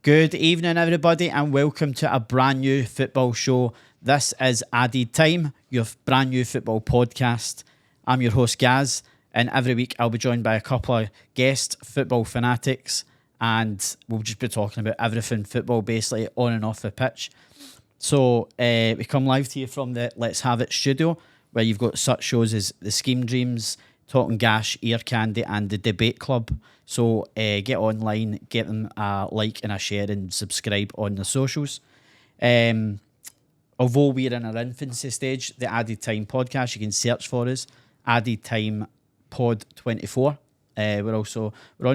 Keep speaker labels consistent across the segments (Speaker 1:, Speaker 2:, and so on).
Speaker 1: Good evening, everybody, and welcome to a brand new football show. This is Added Time, your brand new football podcast. I'm your host, Gaz, and every week I'll be joined by a couple of guest football fanatics, and we'll just be talking about everything football, basically, on and off the pitch. So we come live to you from the Let's Have It studio, where you've got such shows as The Scheme Dreams, Talking Gash, Ear Candy, and The Debate Club. So get online, get them a like and a share, and subscribe on the socials. Although we're in our infancy stage, the Added Time podcast, you can search for us, Added Time Pod 24. We're on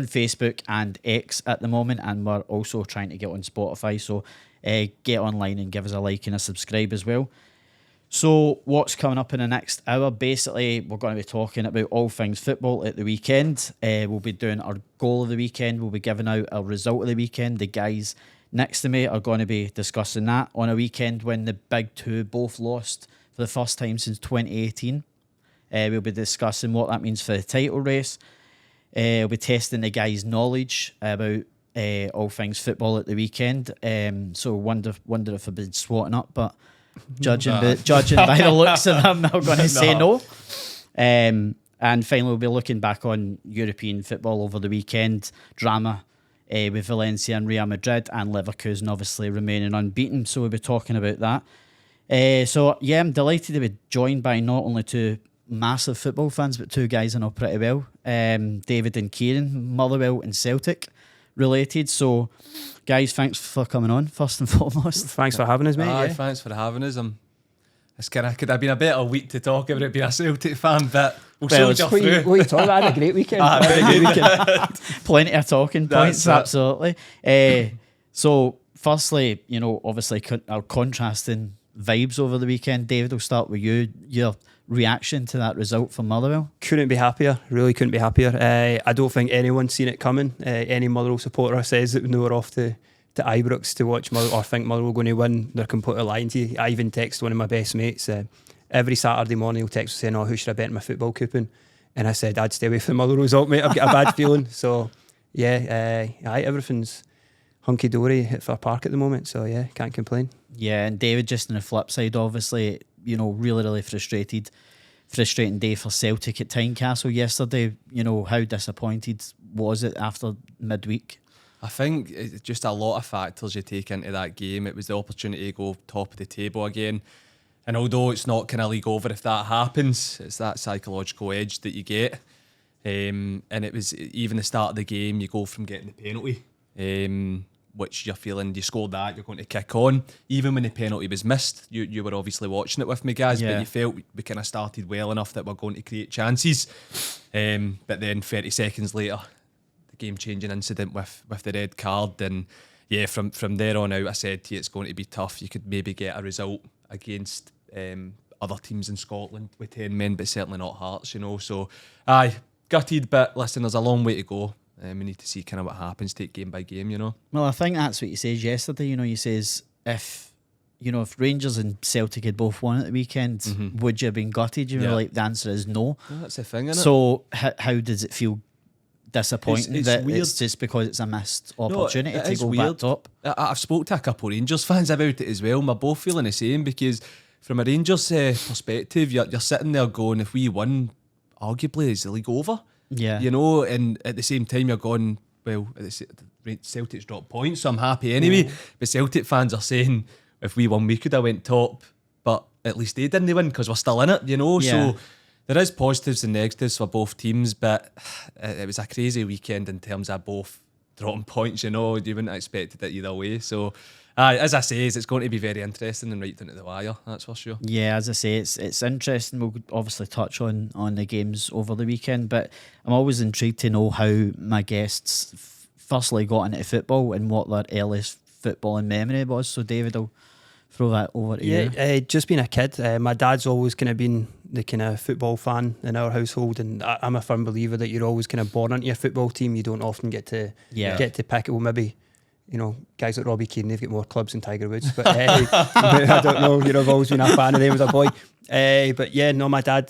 Speaker 1: Facebook and X at the moment, and we're also trying to get on Spotify. So get online and give us a like and a subscribe as well. So what's coming up in the next hour? Basically, we're going to be talking about all things football at the weekend. We'll be doing our goal of the weekend. We'll be giving out our result of the weekend. The guys next to me are going to be discussing that on a weekend when the big two both lost for the first time since 2018. We'll be discussing what that means for the title race. We'll be testing the guys' knowledge about all things football at the weekend. So wonder if I've been swatting up, but judging by the looks of them, I'm going to say no. And finally, we'll be looking back on European football over the weekend. Drama with Valencia and Real Madrid, and Leverkusen obviously remaining unbeaten. So we'll be talking about that. So yeah, I'm delighted to be joined by not only two massive football fans, but two guys I know pretty well. David and Kieran, Motherwell and Celtic related. So guys, thanks for coming on, first and foremost.
Speaker 2: Thanks for having us, mate.
Speaker 3: Aye, thanks for having us. It's could have been a better week to talk about it being a Celtic fan, but we'll soldier through.
Speaker 2: What are you talking about? I had a great weekend.
Speaker 3: Very good.
Speaker 1: Plenty of talking points,
Speaker 3: That's
Speaker 1: absolutely. So firstly, obviously our contrasting vibes over the weekend. David, we'll start with you. Your reaction to that result from Motherwell?
Speaker 2: Couldn't be happier. Really couldn't be happier. I don't think anyone's seen it coming. Any Motherwell supporter says that when they were off to Ibrox to watch Motherwell or think Motherwell going to win, they're completely lying to you. I even text one of my best mates. Every Saturday morning he'll text saying, "Oh, who should I bet in my football coupon?" And I said, "I'd stay away from the Motherwell result, mate. I've got a bad feeling." So yeah, everything's hunky-dory at Fir Park at the moment. So yeah, can't complain.
Speaker 1: Yeah, and David, just on the flip side, obviously, really frustrating day for Celtic at Tynecastle yesterday. How disappointed was it after midweek?
Speaker 3: I think it's just a lot of factors you take into that game. It was the opportunity to go top of the table again. And although it's not kind of league over if that happens, it's that psychological edge that you get. And it was even the start of the game, you go from getting the penalty, which you're feeling you scored that, you're going to kick on. Even when the penalty was missed, you were obviously watching it with me, guys, but you felt we kind of started well enough that we're going to create chances. But then 30 seconds later, the game-changing incident with the red card. And yeah, from there on out, I said to you, it's going to be tough. You could maybe get a result against other teams in Scotland with 10 men, but certainly not Hearts, So, aye, gutted, but listen, there's a long way to go. We need to see kind of what happens, take game by game,
Speaker 1: Well, I think that's what he says yesterday. He says if Rangers and Celtic had both won at the weekend, would you have been gutted? The answer is no.
Speaker 3: Well, that's the thing, isn't it?
Speaker 1: So how does it feel disappointing
Speaker 3: it's
Speaker 1: that
Speaker 3: weird.
Speaker 1: It's just because it's a missed opportunity to go
Speaker 3: weird.
Speaker 1: back top?
Speaker 3: I've spoke to a couple of Rangers fans about it as well, and we're both feeling the same, because from a Rangers perspective, you're sitting there going, if we win, arguably is the league over?
Speaker 1: Yeah.
Speaker 3: And at the same time you're going, well, Celtic's dropped points, so I'm happy anyway. But Celtic fans are saying, if we won, we could have went top, but at least they didn't win because we're still in it,
Speaker 1: Yeah.
Speaker 3: So there is positives and negatives for both teams, but it was a crazy weekend in terms of both dropping points, you wouldn't have expected it either way. So as I say, it's going to be very interesting and right down to the wire, that's for sure.
Speaker 1: Yeah, as I say, it's interesting. We'll obviously touch on the games over the weekend, but I'm always intrigued to know how my guests firstly got into football and what their earliest footballing memory was. So David, I'll throw that over to you.
Speaker 2: Yeah, just being a kid, my dad's always kind of been the kind of football fan in our household, and I'm a firm believer that you're always kind of born into your football team. You don't often get to pick it. Well, maybe guys like Robbie Keane, they've got more clubs than Tiger Woods, but I don't know. I've always been a fan of them as a boy. But yeah, no, my dad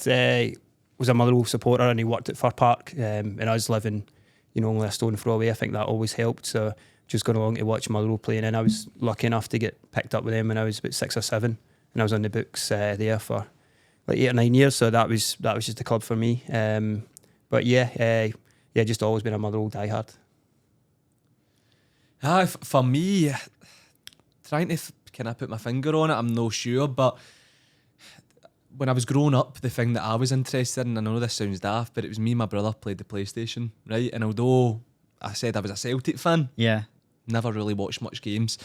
Speaker 2: was a Motherwell supporter, and he worked at Fir Park, and us living, only a stone throw away. I think that always helped. So just going along to watch Motherwell playing, and I was lucky enough to get picked up with them when I was about 6 or 7, and I was on the books there for like 8 or 9 years. So that was just the club for me. But just always been a Motherwell diehard.
Speaker 3: For me, trying to kind of put my finger on it, I'm no sure, but when I was growing up, the thing that I was interested in, I know this sounds daft, but it was me and my brother played the PlayStation, right? And although I said I was a Celtic fan, never really watched much games,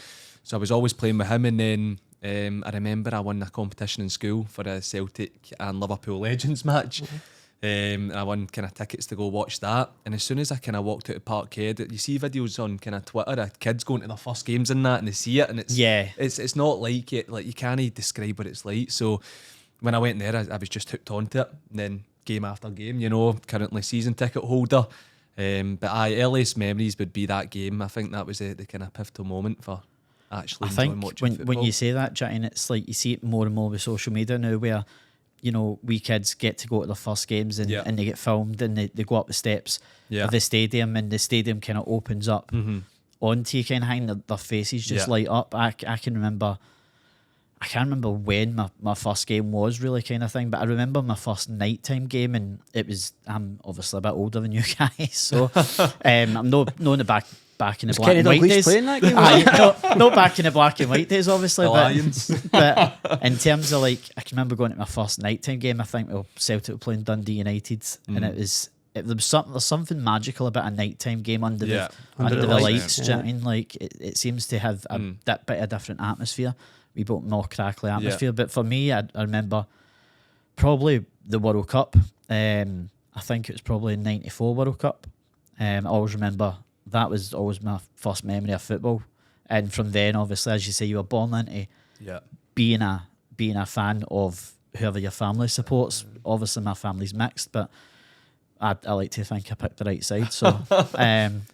Speaker 3: so I was always playing with him. And then I remember I won a competition in school for a Celtic and Liverpool Legends match. And I won kind of tickets to go watch that. And as soon as I kind of walked out of Parkhead, you see videos on kind of Twitter of kids going to their first games and that, and they see it, and it's not like it. Like, you can't describe what it's like. So when I went there, I was just hooked onto it. And then game after game, currently season ticket holder. But earliest memories would be that game. I think that was the kind of pivotal moment for actually enjoying watching football.
Speaker 1: When you say that, Jane, it's like you see it more and more with social media now, where we kids get to go to their first games and they get filmed, and they go up the steps of the stadium, and the stadium kind of opens up onto you, kind of hang their faces just light up. I can't remember when my first game was, really, kind of thing, but I remember my first nighttime game, and it was, I'm obviously a bit older than you guys, so I'm not in the back in the black and white days.
Speaker 2: Playing that game?
Speaker 1: Not back in the black and white days, obviously, but in terms of, like, I can remember going to my first nighttime game. I think Celtic were playing Dundee United, and there's something magical about a nighttime game under the lights. Do you know what I mean? Like, it seems to have that bit of different atmosphere, a bit more crackly atmosphere. But for me, I remember probably the World Cup. I think it was probably '94 World Cup. I always remember that was always my first memory of football, and from then, obviously, as you say, you were born into being a fan of whoever your family supports. Obviously, my family's mixed, but I like to think I picked the right side, so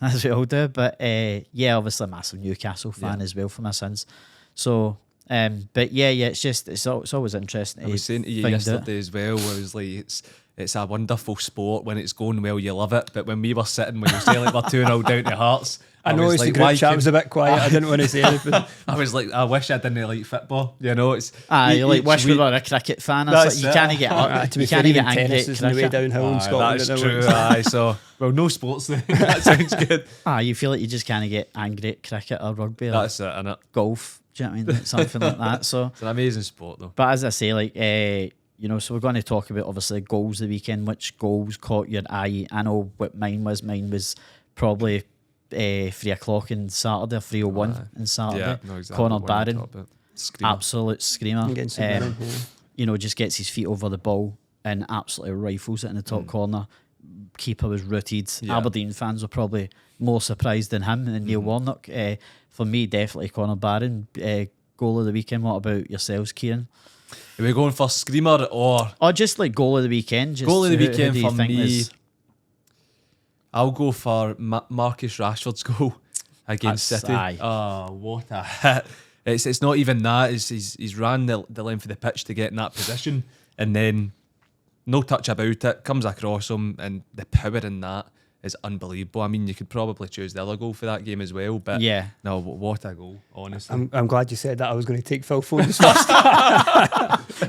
Speaker 1: as we all do. But obviously, a massive Newcastle fan as well for my sins. So, but it's always interesting.
Speaker 3: I was saying to you yesterday as well, where I was like, it's a wonderful sport. When it's going well, you love it. But when we were sitting, when you say like we're 2-0 down to Hearts,
Speaker 2: I noticed the group chat was a bit quiet. I didn't want to say anything.
Speaker 3: I was like, I wish I didn't like football. You
Speaker 1: wish we were a cricket fan. Like, you can't get you can't get angry at cricket.
Speaker 2: The way downhill in Scotland.
Speaker 3: That's true. So no sports then. That sounds good.
Speaker 1: You feel like you just can't get angry at cricket or rugby.
Speaker 3: That's it, innit?
Speaker 1: Golf. Do you know what I mean? Like, something like that. So
Speaker 3: it's an amazing sport, though.
Speaker 1: But as I say, like, so we're going to talk about, obviously, goals of the weekend. Which goals caught your eye? I know what mine was. Mine was probably 3 o'clock on Saturday, 3:01 on Saturday.
Speaker 3: Yeah, no, exactly.
Speaker 1: Connor Barron, absolute screamer. Just gets his feet over the ball and absolutely rifles it in the top corner. Keeper was rooted. Aberdeen fans were probably more surprised than him and Neil Warnock. For me, definitely Connor Barron. Goal of the weekend. What about yourselves, Kieran?
Speaker 3: Are we going for screamer or
Speaker 1: just like goal of the weekend?
Speaker 3: Goal of the weekend for me. I'll go for Marcus Rashford's goal against City. Oh, what a hit! It's not even that. He's ran the length of the pitch to get in that position, and then no touch about it. Comes across him, and the power in that is unbelievable. I mean, you could probably choose the other goal for that game as well, but no, what a goal, honestly.
Speaker 2: I'm glad you said that. I was going to take Phil Foden's first.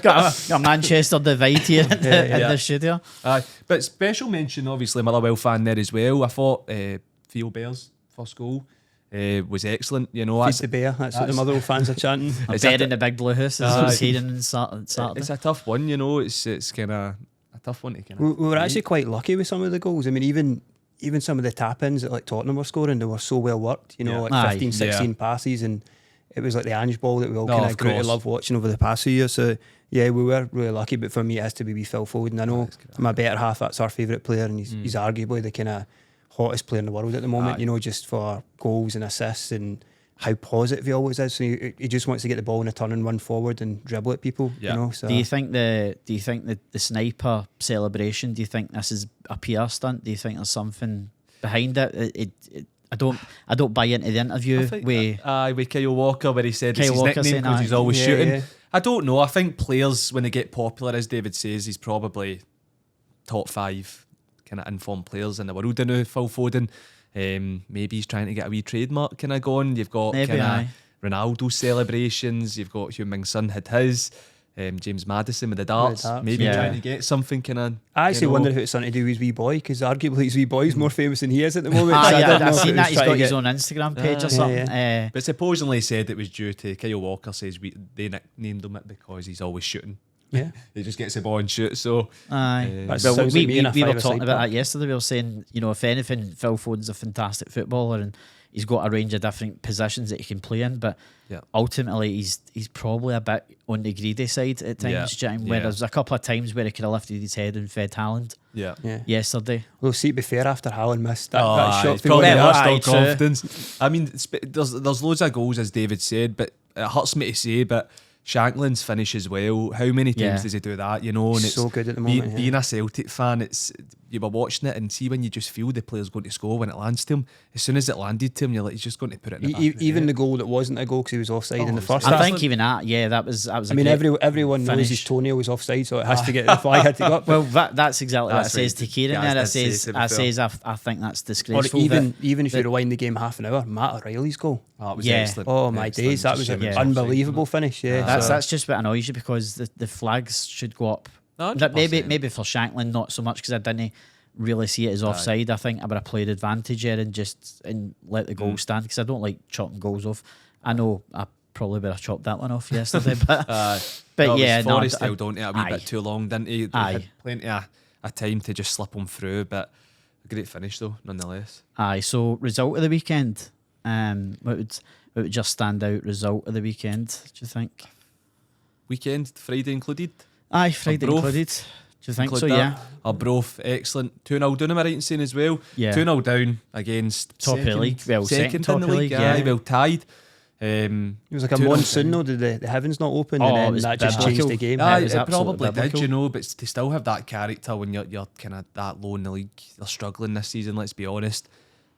Speaker 1: Got a Manchester divide here in the studio.
Speaker 3: But special mention, obviously, Motherwell fan there as well. I thought Theo Bear's first goal was excellent.
Speaker 2: Feed the bear. That's what the Motherwell fans are chanting.
Speaker 1: A bear in the big blue house, as I was hearing on Saturday.
Speaker 3: It's a tough one, It's kind of a tough one to kind of.
Speaker 2: We were actually quite lucky with some of the goals. I mean, even some of the tap-ins that like Tottenham were scoring, they were so well worked, like 15, 16 passes, and it was like the Ange ball that we all kind of grew to love watching over the past few years. So we were really lucky, but for me it has to be Phil Foden. I know my better half, that's our favourite player, and he's arguably the kind of hottest player in the world at the moment, just for goals and assists and how positive he always is. So he just wants to get the ball in a turn and run forward and dribble at people. So.
Speaker 1: Do you think the sniper celebration? Do you think this is a PR stunt? Do you think there's something behind it? I don't buy into the interview
Speaker 3: with Kyle Walker where he said it's his nickname because he's always shooting. Yeah. I don't know. I think players, when they get popular, as David says, he's probably top 5 kind of informed players in the world now, Phil Foden. Maybe he's trying to get a wee trademark kind of going. You've got
Speaker 1: Maybe,
Speaker 3: kind of Ronaldo celebrations. You've got Heung-min Son had his. James Maddison with the darts. Maybe
Speaker 1: Yeah.
Speaker 3: trying to get something kind of.
Speaker 2: I actually wonder if it's something to do with his wee boy, because arguably his wee boy is more famous than he is at the moment.
Speaker 1: Ah,
Speaker 2: so I
Speaker 1: yeah,
Speaker 2: don't know
Speaker 1: I've
Speaker 2: if
Speaker 1: seen
Speaker 2: it
Speaker 1: that.
Speaker 2: was
Speaker 1: He's
Speaker 2: trying
Speaker 1: got
Speaker 2: to
Speaker 1: his
Speaker 2: get-
Speaker 1: own Instagram page or
Speaker 2: Yeah,
Speaker 1: something.
Speaker 3: But supposedly said it was due to Kyle Walker says they nicknamed him it because he's always shooting.
Speaker 2: Yeah.
Speaker 3: He just gets the ball and shoots. So
Speaker 1: Aye.
Speaker 2: That
Speaker 1: Well,
Speaker 2: sounds
Speaker 1: we
Speaker 2: like me in a
Speaker 1: were
Speaker 2: five-a-side
Speaker 1: talking about
Speaker 2: park.
Speaker 1: that yesterday. We were saying, if anything, Phil Foden's a fantastic footballer and he's got a range of different positions that he can play in. But
Speaker 3: Yeah.
Speaker 1: ultimately, he's probably a bit on the greedy side at times. Do you know what I mean? Where there's a couple of times where he could have lifted his head and fed Haaland
Speaker 3: yeah.
Speaker 1: yesterday.
Speaker 2: Well, see, to be fair, after Haaland missed that,
Speaker 3: Oh,
Speaker 2: that
Speaker 3: aye,
Speaker 2: shot,
Speaker 3: it's probably
Speaker 1: Well,
Speaker 3: lost
Speaker 1: aye,
Speaker 3: all
Speaker 1: true.
Speaker 3: confidence. I mean, there's loads of goals, as David said, but it hurts me to say, but Shanklin's finish as well. How many times
Speaker 1: Yeah.
Speaker 3: does he do that? And it's
Speaker 2: so good at the moment.
Speaker 3: being a Celtic fan, it's you were watching it and see when you just feel the player's going to score when it lands to him. As soon as it landed to him, you're like, he's just going to put it in the back of the
Speaker 2: Even
Speaker 3: net.
Speaker 2: the goal that wasn't a goal because he was offside in the first
Speaker 1: I
Speaker 2: half.
Speaker 1: think even that, that was.
Speaker 2: I mean, everyone knows
Speaker 1: finish.
Speaker 2: his toenail was offside, so it has to get the flag had to go up.
Speaker 1: Well, that's exactly what
Speaker 3: That's
Speaker 1: it says
Speaker 3: right.
Speaker 1: to Kieran
Speaker 3: Guys
Speaker 1: there. It
Speaker 3: did say
Speaker 1: says,
Speaker 3: to be fair.
Speaker 1: I think that's
Speaker 2: Or
Speaker 1: disgraceful.
Speaker 2: even
Speaker 1: that-
Speaker 2: if you rewind the game half an hour, Matt O'Reilly's goal.
Speaker 3: Oh, it was
Speaker 1: Yeah.
Speaker 3: excellent.
Speaker 2: Oh my
Speaker 3: Excellent.
Speaker 2: days, that was
Speaker 3: Just
Speaker 2: an
Speaker 3: showing
Speaker 2: unbelievable finish. Yeah,
Speaker 1: That's just what annoys you, because the flags should go up.
Speaker 3: No,
Speaker 1: That
Speaker 3: 100%.
Speaker 1: maybe for Shanklin not so much, because I didn't really see it as offside. I think I would have played advantage there and let the goal stand, because I don't like chopping goals off. I know I probably would have chopped that one off yesterday, but
Speaker 3: No, it
Speaker 1: yeah,
Speaker 3: was
Speaker 1: no,
Speaker 3: Forrest
Speaker 1: I-
Speaker 3: held on to it a wee
Speaker 1: aye.
Speaker 3: bit too long, didn't he? They
Speaker 1: Aye.
Speaker 3: had plenty of time to just slip him through, but a great finish though, nonetheless.
Speaker 1: Aye. So result of the weekend. What would just stand out result of the weekend? Do you think?
Speaker 3: Weekend, Friday included.
Speaker 1: Aye, Friday
Speaker 3: Brough.
Speaker 1: included. Do you think
Speaker 3: Include
Speaker 1: so?
Speaker 3: that.
Speaker 1: Yeah.
Speaker 3: Arbroath, excellent. 2-0 down, am I right in saying as well?
Speaker 1: Yeah.
Speaker 3: 2-0 down against
Speaker 1: Top of the league. Well, second top
Speaker 3: in the
Speaker 1: of the
Speaker 3: league.
Speaker 1: league, yeah.
Speaker 3: Aye, well tied.
Speaker 2: It was like a
Speaker 3: 2-0
Speaker 2: monsoon,
Speaker 3: down.
Speaker 2: though. Did the heavens not open?
Speaker 1: Oh,
Speaker 2: And
Speaker 1: it
Speaker 2: then
Speaker 1: was
Speaker 2: that just
Speaker 1: biblical.
Speaker 2: changed the game.
Speaker 3: Aye,
Speaker 1: it was
Speaker 3: it
Speaker 1: absolutely
Speaker 3: probably did,
Speaker 1: biblical.
Speaker 3: but to still have that character when you're kind of that low in the league, they're struggling this season, let's be honest.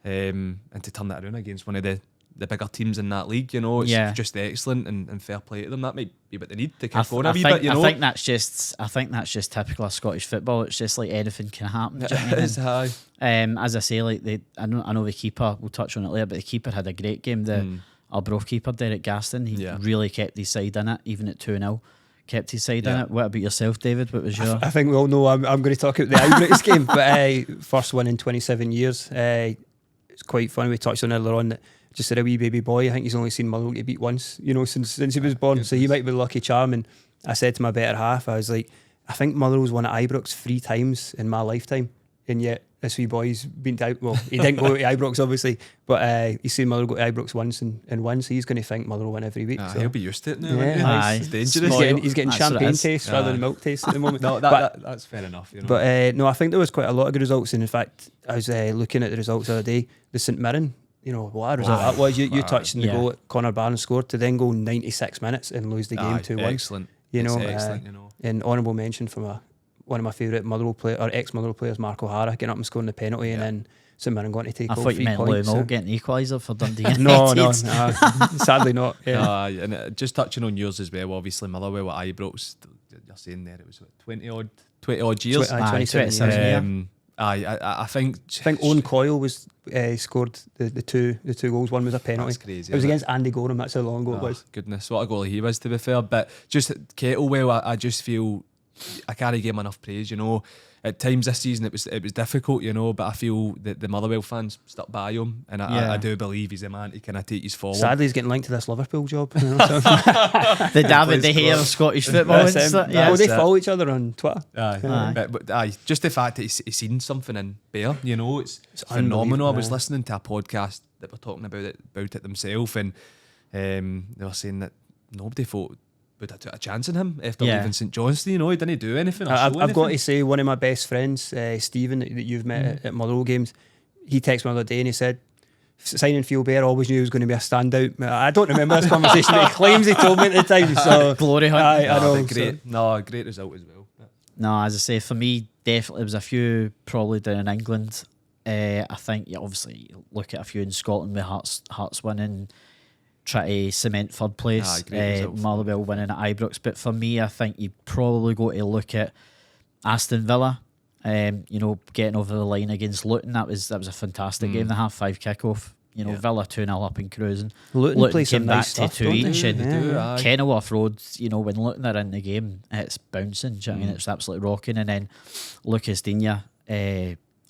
Speaker 3: And to turn that around against one of the bigger teams in that league, it's just excellent and fair play to them. That might be what they need to kick on a wee bit,
Speaker 1: I think that's just typical of Scottish football. It's just like anything can happen. Do you know what I mean?
Speaker 3: It's high.
Speaker 1: As I say, like I know the keeper. We'll touch on it later, but the keeper had a great game. The Arbroath keeper, Derek Gaston, he really kept his side in it, even at 2-0. Kept his side in it. What about yourself, David? What was your?
Speaker 2: I think we all know I'm going to talk about the Ibrox game, but first one in 27 years. It's quite funny. We touched on it earlier on that just said a wee baby boy. I think he's only seen Motherwell get beat once, since he was born. So he might be the lucky charm. And I said to my better half, I was like, I think Motherwell's won at Ibrox 3 times in my lifetime, and yet this wee boy's been to well, he didn't go to Ibrox obviously, but he's seen Motherwell go to Ibrox once and win, so he's going to think Motherwell win every week. So
Speaker 3: He'll be used to it now.
Speaker 2: Yeah.
Speaker 3: won't he?
Speaker 1: Aye.
Speaker 3: It's dangerous.
Speaker 2: he's getting
Speaker 1: That's what it
Speaker 2: champagne
Speaker 1: is.
Speaker 2: taste rather than milk taste at the moment.
Speaker 3: No,
Speaker 2: But-
Speaker 3: that's fair enough.
Speaker 2: But no, I think there was quite a lot of good results. And in fact, I was looking at the results the other day. The St Mirren, what a result that was. You touched on the goal that Connor Barnes scored to then go 96 minutes and lose the game 2-1.
Speaker 3: Excellent.
Speaker 2: It's
Speaker 3: excellent.
Speaker 2: An honourable mention from one of my favourite Motherwell ex-Motherwell players, Mark O'Hara, getting up and scoring the penalty, and then St Mirren going to take
Speaker 1: I
Speaker 2: all
Speaker 1: thought
Speaker 2: 3
Speaker 1: you meant
Speaker 2: points.
Speaker 1: Lou Moult getting equaliser for Dundee.
Speaker 2: No,
Speaker 1: United.
Speaker 2: sadly not. Yeah.
Speaker 3: And just touching on yours as well, obviously Motherwell at Ibrox, you're saying there it was 20 odd years.
Speaker 2: 27 years.
Speaker 3: I think
Speaker 2: Owen Coyle was scored the two goals. One was a penalty.
Speaker 3: That's crazy,
Speaker 2: It was
Speaker 3: isn't
Speaker 2: against Andy Gorham. That's how long ago it was.
Speaker 3: Goodness, what a goalie he was, to be fair. But just Kettlewell, I just feel I can't give him enough praise. At times this season it was difficult, but I feel that the Motherwell fans stuck by him, and I do believe he's a man to kind of take us forward.
Speaker 2: Sadly, he's getting linked to this Liverpool job. So.
Speaker 1: The David De Gea of Scottish football.
Speaker 2: That's
Speaker 1: and stuff,
Speaker 2: they follow each other on Twitter.
Speaker 3: But just the fact that he's seen something in Bear, it's phenomenal. I was listening to a podcast that were talking about it themselves, and they were saying that nobody thought would have took a chance in him after leaving St Johnstone. He didn't do anything.
Speaker 2: I've got to say, one of my best friends, Stephen, that you've met at Motherwell games, he texted me the other day and he said, signing Phil Bear, always knew he was going to be a standout. I don't remember this conversation, but he claims he told me at the time. So
Speaker 1: Glory hunt.
Speaker 2: I know.
Speaker 3: Great result as well.
Speaker 1: No, as I say, for me, definitely there was a few probably down in England. I think obviously you look at a few in Scotland with Hearts winning, try to cement third place. Motherwell winning at Ibrox, but for me, I think you'd probably go to look at Aston Villa You know, getting over the line against Luton, that was a fantastic game. The 5:30 kickoff. You know, Villa 2-0 up and cruising.
Speaker 2: Luton play some
Speaker 1: came
Speaker 2: nice
Speaker 1: back
Speaker 2: stuff,
Speaker 1: to 2
Speaker 2: don't
Speaker 1: each.
Speaker 2: they?
Speaker 1: And Kenilworth Road, you know, when Luton are in the game, it's bouncing. Do you know what I mean? It's absolutely rocking. And then Lucas Digne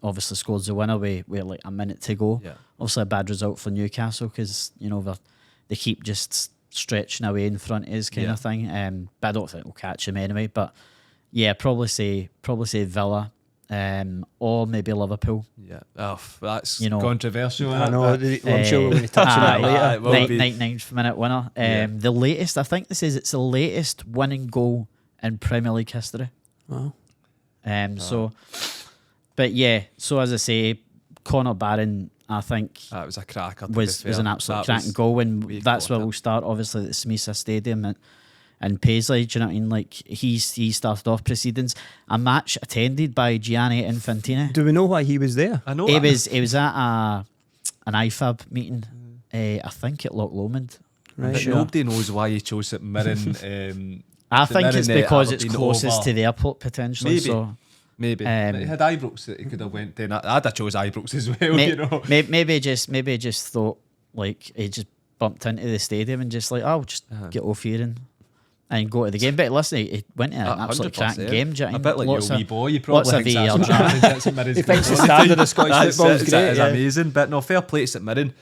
Speaker 1: obviously scores the winner with like a minute to go.
Speaker 3: Yeah.
Speaker 1: Obviously a bad result for Newcastle because, you know, they keep just stretching away in front of us kind of thing. But I don't think we'll catch him anyway. But yeah, probably say Villa. Or maybe Liverpool.
Speaker 3: Yeah. Oh, that's
Speaker 1: You know,
Speaker 3: controversial.
Speaker 2: I know.
Speaker 3: But
Speaker 2: I'm sure we're going to touch on that later.
Speaker 3: it will be.
Speaker 1: 99th minute winner. The latest, I think this is, it's the latest winning goal in Premier League history.
Speaker 2: Wow.
Speaker 1: So, but yeah, so as I say, Connor Barron, I think,
Speaker 3: that was a cracker.
Speaker 1: was an absolute cracking goal, and that's where we'll start. Obviously, at Smisa Stadium and Paisley. Do you know what I mean? Like he started off proceedings, a match attended by Gianni Infantino.
Speaker 2: Do we know why he was there?
Speaker 3: I know
Speaker 1: It was at an IFAB meeting. I think at Loch Lomond.
Speaker 2: Right.
Speaker 3: But
Speaker 1: Sure.
Speaker 3: nobody knows why he chose St Mirren.
Speaker 1: I
Speaker 3: St
Speaker 1: think it's
Speaker 3: Mirren,
Speaker 1: because it's
Speaker 3: Aberdeen
Speaker 1: closest
Speaker 3: over.
Speaker 1: to the airport potentially.
Speaker 3: Maybe.
Speaker 1: So
Speaker 3: Maybe he had Ibrox that he could have went to. I'd have chose Ibrox as well. You know.
Speaker 1: maybe just thought like he just bumped into the stadium and just like, I'll just get off here and go to the game. But listen, he went to an absolute
Speaker 3: 100%.
Speaker 1: cracking game. Do you know
Speaker 3: A
Speaker 1: what I
Speaker 3: bit
Speaker 1: mean?
Speaker 3: like your wee boy. You
Speaker 1: lots
Speaker 3: probably
Speaker 1: of
Speaker 3: think
Speaker 1: VAR drama.
Speaker 3: that's St Mirren's
Speaker 2: He
Speaker 3: good
Speaker 2: thinks the
Speaker 3: all the
Speaker 2: standard
Speaker 3: time.
Speaker 2: of Scottish
Speaker 3: That's
Speaker 2: football is
Speaker 3: it,
Speaker 2: great.
Speaker 3: It's
Speaker 2: Yeah.
Speaker 3: amazing. But no, fair play to St Mirren.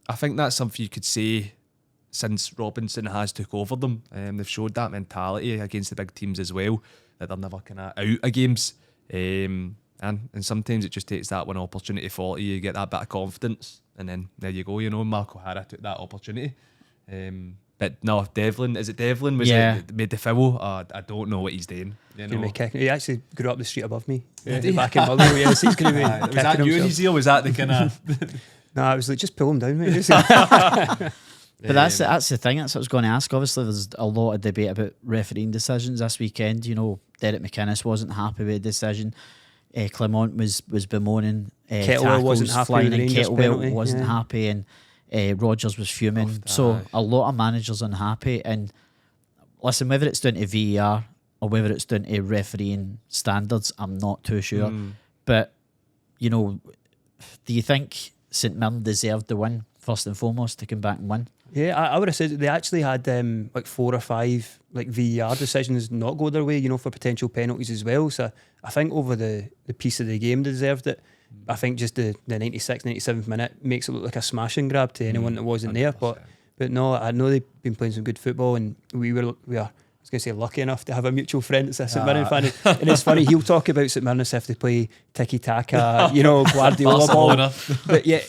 Speaker 3: I think that's something you could say since Robinson has took over them. They've showed that mentality against the big teams as well, that they're never kind of out of games. And sometimes it just takes that one opportunity for you. You get that bit of confidence, and then there you go. You know, Mark O'Hara took that opportunity. But no, Devlin, is it Devlin? Was it made the foul? I don't know what he's doing. You know?
Speaker 2: He actually grew up the street above me. Back in Motherwell. Yes, he's going to be.
Speaker 3: Was that you and his ear? Was that the kind of?
Speaker 2: No, I was like, just pull him down, mate.
Speaker 1: But that's the thing. That's what I was going to ask. Obviously, there's a lot of debate about refereeing decisions this weekend. You know, Derek McInnes wasn't happy with the decision. Clement was bemoaning.
Speaker 2: Kettlewell wasn't happy
Speaker 1: flying
Speaker 2: with the
Speaker 1: and
Speaker 2: Rangers
Speaker 1: Kettlewell
Speaker 2: penalty,
Speaker 1: wasn't happy, and Rodgers was fuming. So a lot of managers unhappy. And listen, whether it's down to VAR or whether it's down to refereeing standards, I'm not too sure. But you know, do you think St Mirren deserved the win first and foremost to come back and win?
Speaker 2: Yeah, I would have said they actually had like 4 or 5 like VAR decisions not go their way, you know, for potential penalties as well. So I think over the piece of the game they deserved it. I think just the 96th, 97th minute makes it look like a smashing grab to anyone that wasn't 100%. There. But no, I know they've been playing some good football, and we are, I was going to say, lucky enough to have a mutual friend that's a St Mirren fan. And it's funny, he'll talk about St Mirren as if they play tiki-taka, you know, Guardiola ball. But yeah,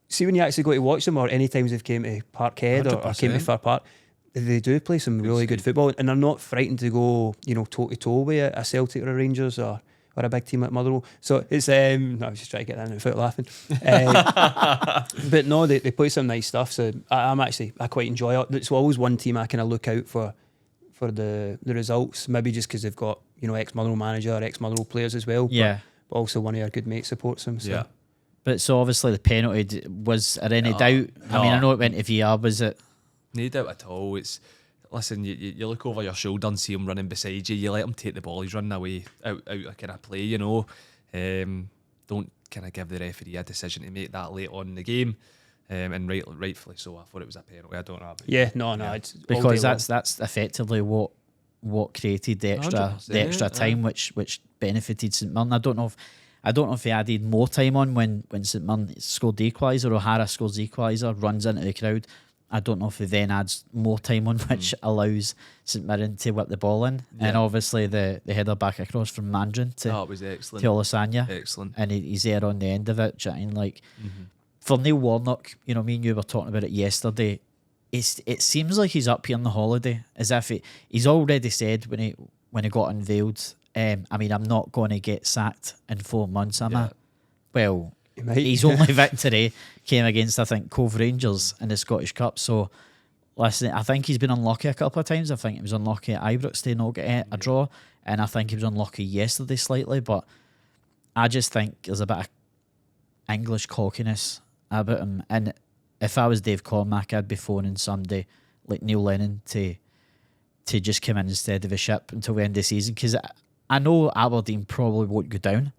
Speaker 2: see when you actually go to watch them, or any times they've came to Parkhead or came to Fir Park, they do play some really good football, and they're not frightened to go, you know, toe to toe with a Celtic or a Rangers or a big team like Motherwell. So it's I was just trying to get that in without laughing. But no, they play some nice stuff. So I quite enjoy it. It's always one team I kind of look out for the results. Maybe just because they've got, you know, ex-Motherwell manager, ex-Motherwell players as well.
Speaker 1: Yeah.
Speaker 2: But also one of our good mates supports them. So.
Speaker 1: Yeah. But so obviously the penalty, was there any doubt? I mean, I know it went to VR, was it?
Speaker 3: No doubt at all. It's listen, you look over your shoulder and see him running beside you. You let him take the ball. He's running away out of kind of play. You know, don't kind of give the referee a decision to make that late on in the game. And rightfully so. I thought it was a penalty. I don't know.
Speaker 2: Yeah, no, it's
Speaker 1: because that's effectively what created the extra time, which benefited St Mirren. I don't know if he added more time on when St Mirren scored the equaliser, or O'Hara scores the equaliser, runs into the crowd. I don't know if he then adds more time on, which allows St Mirren to whip the ball in. Yeah. And obviously the header back across from Mandron to
Speaker 3: it was excellent.
Speaker 1: To Olasanya.
Speaker 3: Excellent.
Speaker 1: And he's there on the end of it. Do you know what I mean? Like, for Neil Warnock, you know, me and you were talking about it yesterday. It seems like he's up here on the holiday, as if he's already said when he got unveiled, I mean, I'm not going to get sacked in 4 months, am I? Well, his only victory came against, I think, Cove Rangers in the Scottish Cup. So, listen, I think he's been unlucky a couple of times. I think he was unlucky at Ibrox to not get a draw, and I think he was unlucky yesterday slightly. But I just think there's a bit of English cockiness about him. And if I was Dave Cormack, I'd be phoning somebody like Neil Lennon to just come in instead of a ship until the end of the season, because I know Aberdeen probably won't go down,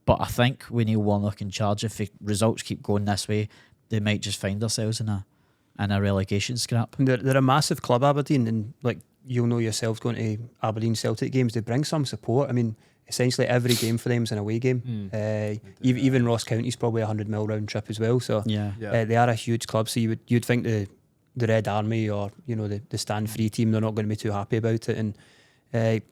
Speaker 1: but I think with Neil Warnock in charge, if the results keep going this way, they might just find themselves in a relegation scrap.
Speaker 2: They're a massive club, Aberdeen, and like you'll know yourselves going to Aberdeen Celtic games, they bring some support. I mean, essentially every game for them is an away game. Even Ross County's probably a 100 mile round trip as well. So they are a huge club. So you'd think the Red Army or the Stand Free team, they're not going to be too happy about it. And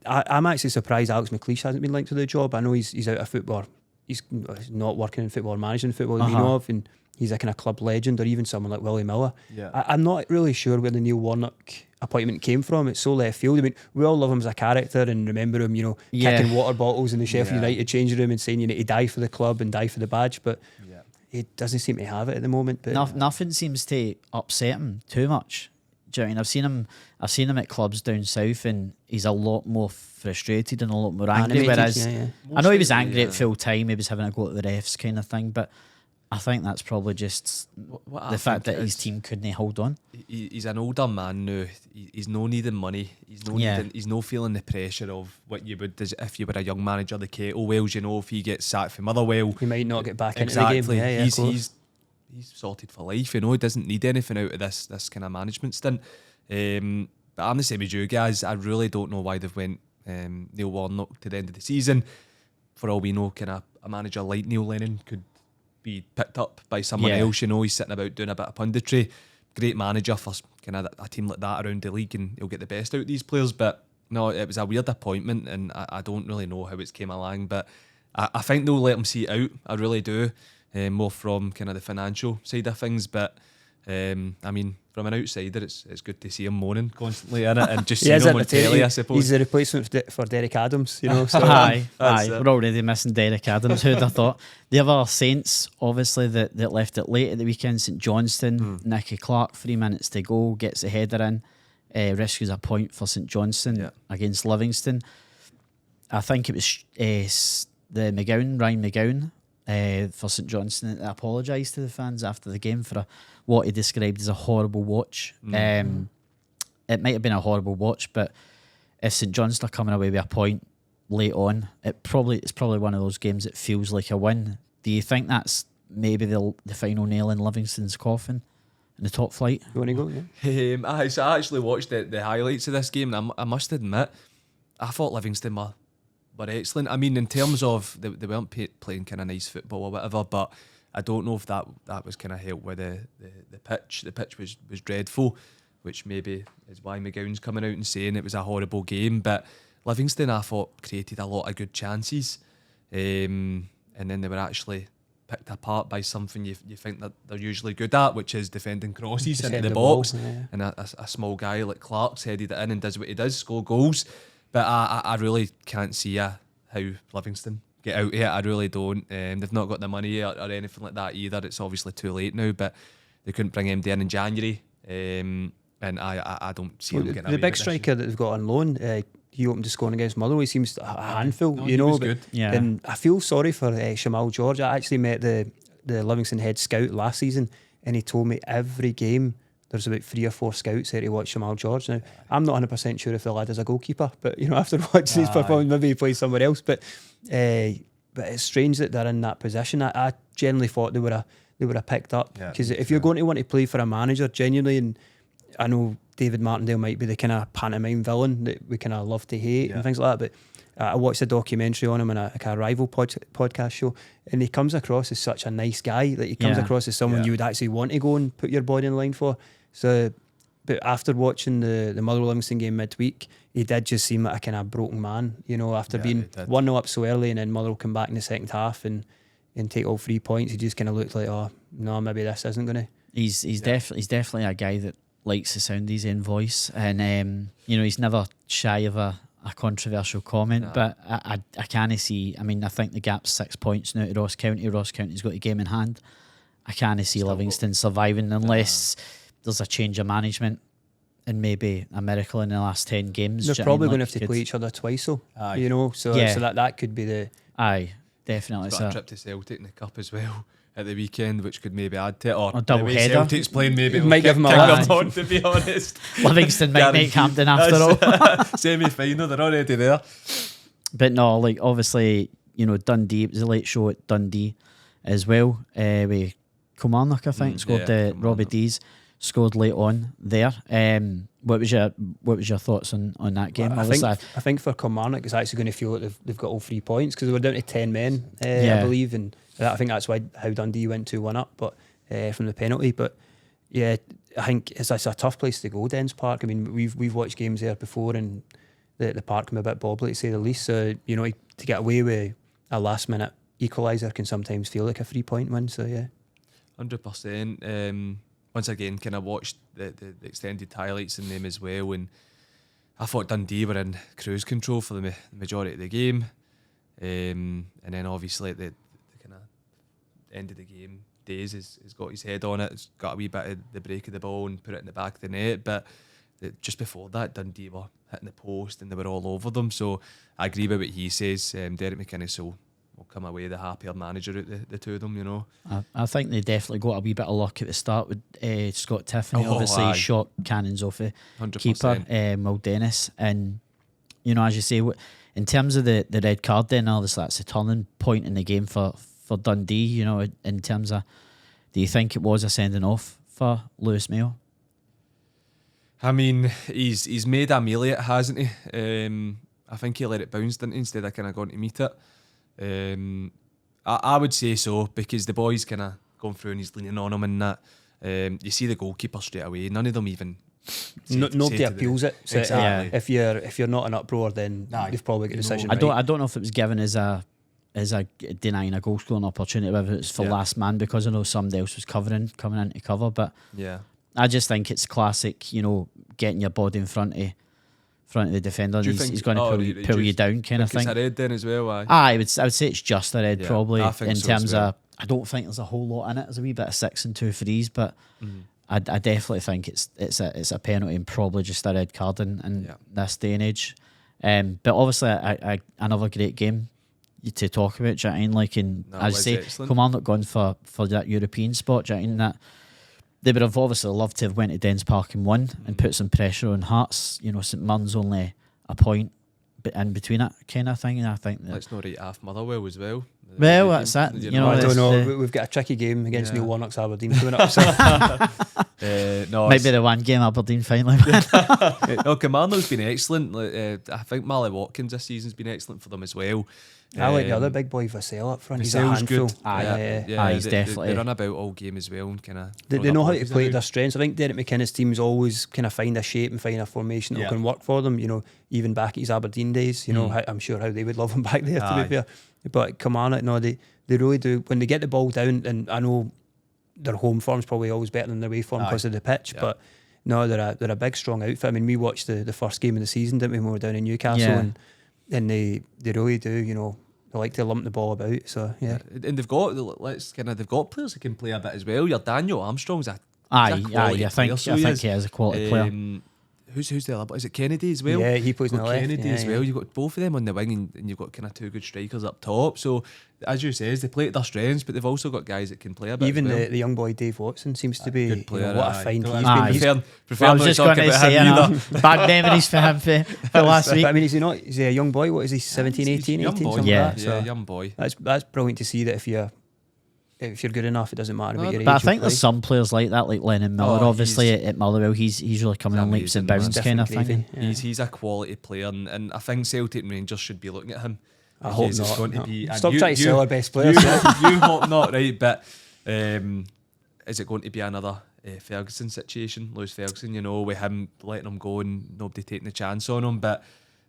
Speaker 2: I'm actually surprised Alex McLeish hasn't been linked to the job. I know he's out of football. He's not working in football or managing football that we know of, and he's a kind of club legend, or even someone like Willie Miller. I'm not really sure where the Neil Warnock appointment came from. It's so left field. I mean, we all love him as a character and remember him, kicking water bottles in the Sheffield United changing room and saying you need to die for the club and die for the badge, but he doesn't seem to have it at the moment. But
Speaker 1: nothing seems to upset him too much. Do you know what I mean? I've seen him at clubs down south, and he's a lot more frustrated and a lot more angry. Whereas I know he was angry at full time. He was having a go at the refs kind of thing, but I think that's probably just the fact that his team couldn't hold on.
Speaker 3: He's an older man now. He's no needing money. He's no feeling the pressure of what you would if you were a young manager. The Kettlewells, if he gets sacked from Motherwell,
Speaker 2: he might not get back into the game.
Speaker 3: He's sorted for life. He doesn't need anything out of this kind of management stint. But I'm the same as you guys. I really don't know why they've went Neil Warnock to the end of the season. For all we know, kind of a manager like Neil Lennon could be picked up by someone else. He's sitting about doing a bit of punditry. Great manager for kind of a team like that around the league, and he'll get the best out of these players. But no, it was a weird appointment, and I don't really know how it's came along. But I think they'll let him see it out. I really do. More from kind of the financial side of things, but I mean, from an outsider, it's good to see him moaning constantly in it, and just seeing him on telly, I suppose.
Speaker 2: He's the replacement for Derek Adams, So
Speaker 1: aye. We're already missing Derek Adams. Who'd have thought? The other Saints, obviously, that left it late at the weekend. St Johnstone, Nicky Clark, 3 minutes to go, gets a header in, rescues a point for St Johnstone against Livingston. I think it was Ryan McGowan. For St Johnstone, I apologised to the fans after the game for what he described as a horrible watch. It might have been a horrible watch, but if St Johnstone are coming away with a point late on, it's probably one of those games that feels like a win. Do you think that's maybe the final nail in Livingston's coffin in the top flight?
Speaker 2: You want to go?
Speaker 3: So I actually watched the highlights of this game, and I must admit, I thought Livingston were excellent. I mean, in terms of they weren't playing kind of nice football or whatever, but I don't know if that was kind of helped with the pitch. The pitch was dreadful, which maybe is why McGowan's coming out and saying it was a horrible game. But Livingston, I thought, created a lot of good chances, and then they were actually picked apart by something you think that they're usually good at, which is defending crosses into the box. And a small guy like Clark's headed it in and does what he does, score goals. But I really can't see how Livingston get out here. I really don't. They've not got the money or anything like that either. It's obviously too late now, but they couldn't bring MD in January. And I don't see them getting
Speaker 2: the big striker that they've got on loan, he opened to scoring against Motherwell. He seems a handful,
Speaker 3: but good.
Speaker 2: And I feel sorry for Shamal George. I actually met the Livingston head scout last season, and he told me every game there's about 3 or 4 scouts here to watch Shamal George. Now, I'm not 100% sure if the lad is a goalkeeper, but after watching his performance, maybe he plays somewhere else. But it's strange that they're in that position. I generally thought they were picked up, because if you're going to want to play for a manager genuinely, and I know David Martindale might be the kind of pantomime villain that we kind of love to hate and things like that, but I watched a documentary on him in a kind of rival podcast show, and he comes across as such a nice guy. Like, he comes across as someone you would actually want to go and put your body in line for. So, but after watching the Motherwell Livingston game midweek, he did just seem like a kind of broken man, after being 1-0 up so early, and then Motherwell come back in the second half and take all 3 points. He just kind of looked like, oh no, maybe this isn't going to.
Speaker 1: He's definitely a guy that likes the sound of his own voice, and he's never shy of a controversial comment, but I can't see. I mean, I think the gap's 6 points now to Ross County. Ross County's got a game in hand. I can't see Livingston surviving unless there's a change of management and maybe a miracle in the last 10 games.
Speaker 2: They're probably going to have to play each other twice, so that could be the.
Speaker 1: Aye, definitely.
Speaker 3: It's got a trip to Celtic in the cup as well at the weekend, which could maybe add to it, or
Speaker 1: double header.
Speaker 3: Celtic's playing, maybe it
Speaker 2: might give them a
Speaker 3: on, to be honest.
Speaker 1: Livingston might make Hampden after all.
Speaker 3: Semi-final, they're already there.
Speaker 1: But no, like obviously, Dundee, it was a late show at Dundee as well. With Kilmarnock, I think, scored the Robbie Dees scored late on there. What was your thoughts on that game?
Speaker 2: Well, I think for Kilmarnock, it's actually going to feel like they've got all 3 points because they were down to 10 men, I believe, and I think that's how Dundee went 2-1 up, but from the penalty. But yeah, I think it's a tough place to go, Dens Park. I mean, we've watched games there before, and the park can be a bit bobbly to say the least. So to get away with a last minute equaliser can sometimes feel like a 3-point win. So yeah,
Speaker 3: 100%. Once again, kind of watched the extended highlights in them as well, and I thought Dundee were in cruise control for the majority of the game, and then obviously at the kind of end of the game, Days has got his head on it. It's got a wee bit of the break of the ball and put it in the back of the net, but just before that, Dundee were hitting the post and they were all over them. So I agree with what he says. Derek McInnes will come away the happier manager at the two of them,
Speaker 1: I think they definitely got a wee bit of luck at the start with Scott Tiffany. Obviously, he shot cannons off the
Speaker 3: 100%.
Speaker 1: keeper, Will Dennis. And, as you say, in terms of the red card, then obviously that's a turning point in the game for Dundee, in terms of, do you think it was a sending off for Lewis Mayo?
Speaker 3: I mean, he's made Amelia, hasn't he? I think he let it bounce, didn't he, instead of kind of going to meet it. I would say so, because the boy's kind of gone through and he's leaning on him and that. You see the goalkeeper straight away. None of them even.
Speaker 2: Nobody appeals it. So
Speaker 3: exactly.
Speaker 2: If you're not an uproar, then you've probably got a decision.
Speaker 1: I don't know if it was given as a denying a goal scoring opportunity, whether it's for last man, because I know somebody else was coming in to cover. But I just think it's classic, getting your body in front of the defender. And he's going to pull you down, kind of thing.
Speaker 3: It's a red then as well.
Speaker 1: I would say it's just a red, probably. In
Speaker 3: so
Speaker 1: terms
Speaker 3: well.
Speaker 1: of, I don't think there's a whole lot in it. There's a wee bit of 6 and 2 frees, but I definitely think it's a penalty and probably just a red card in this day and age. But obviously, another great game to talk about. Do you know what I mean? Like, as I say, Kilmarnock gone for that European spot. Do you know what I mean? That they would have obviously loved to have went to Dens Park and won and put some pressure on Hearts. St Mirren's only a point in between it, kind of thing. And I think
Speaker 3: let's not write off Motherwell as well.
Speaker 1: Well, that's it.
Speaker 2: I don't know. We've got a tricky game against Neil Warnock's Aberdeen coming up. So.
Speaker 1: Might be the one game Aberdeen finally.
Speaker 3: No, Kilmarnock's been excellent. I think Mally Watkins this season's been excellent for them as well.
Speaker 2: I like the other big boy Vassell up front. He's a handful.
Speaker 1: He's definitely.
Speaker 3: They run about all game as well and kind of.
Speaker 2: They know how to play to their strengths. I think Derek McInnes' teams always kind of find a shape and find a formation that can work for them. Even back at his Aberdeen days, I'm sure how they would love him back there. To be fair, but Kilmarnock, no, they really do. When they get the ball down, and I know their home form's probably always better than their away form because of the pitch, but. No, they're a big, strong outfit. I mean, we watched the first game of the season, didn't we, when we were down in Newcastle, and they really do, they like to lump the ball about. So yeah,
Speaker 3: and they've got players that can play a bit as well. Your Daniel Armstrong's
Speaker 1: I think he is a quality player.
Speaker 3: Who's the other? Is it Kennedy as well?
Speaker 2: Yeah, he plays in the left.
Speaker 3: Kennedy as well. You've got both of them on the wing, and you've got kind of two good strikers up top. So, as you say, they play to their strengths, but they've also got guys that can play a bit.
Speaker 2: Even
Speaker 3: as well.
Speaker 2: the young boy Dave Watson seems to be
Speaker 3: good player.
Speaker 2: What a find he's been.
Speaker 1: I was just going to say, bad memories for him for last week.
Speaker 2: But I mean, is he a young boy? What is he? 17, 18,
Speaker 3: young boy.
Speaker 2: Something
Speaker 3: Yeah,
Speaker 2: like that. So
Speaker 3: young boy.
Speaker 2: That's brilliant to see that if you're good enough, it doesn't matter about your age.
Speaker 1: But I think there's some players like that, like Lennon Miller. Obviously, at Motherwell, he's really coming in leaps and bounds, kind of thing.
Speaker 3: He's a quality player, and I think Celtic and Rangers should be looking at him.
Speaker 2: I hope not.
Speaker 3: Going to be,
Speaker 2: stop trying to sell our best players.
Speaker 3: You hope not, right? But is it going to be another Ferguson situation? Lewis Ferguson, with him letting him go and nobody taking the chance on him. But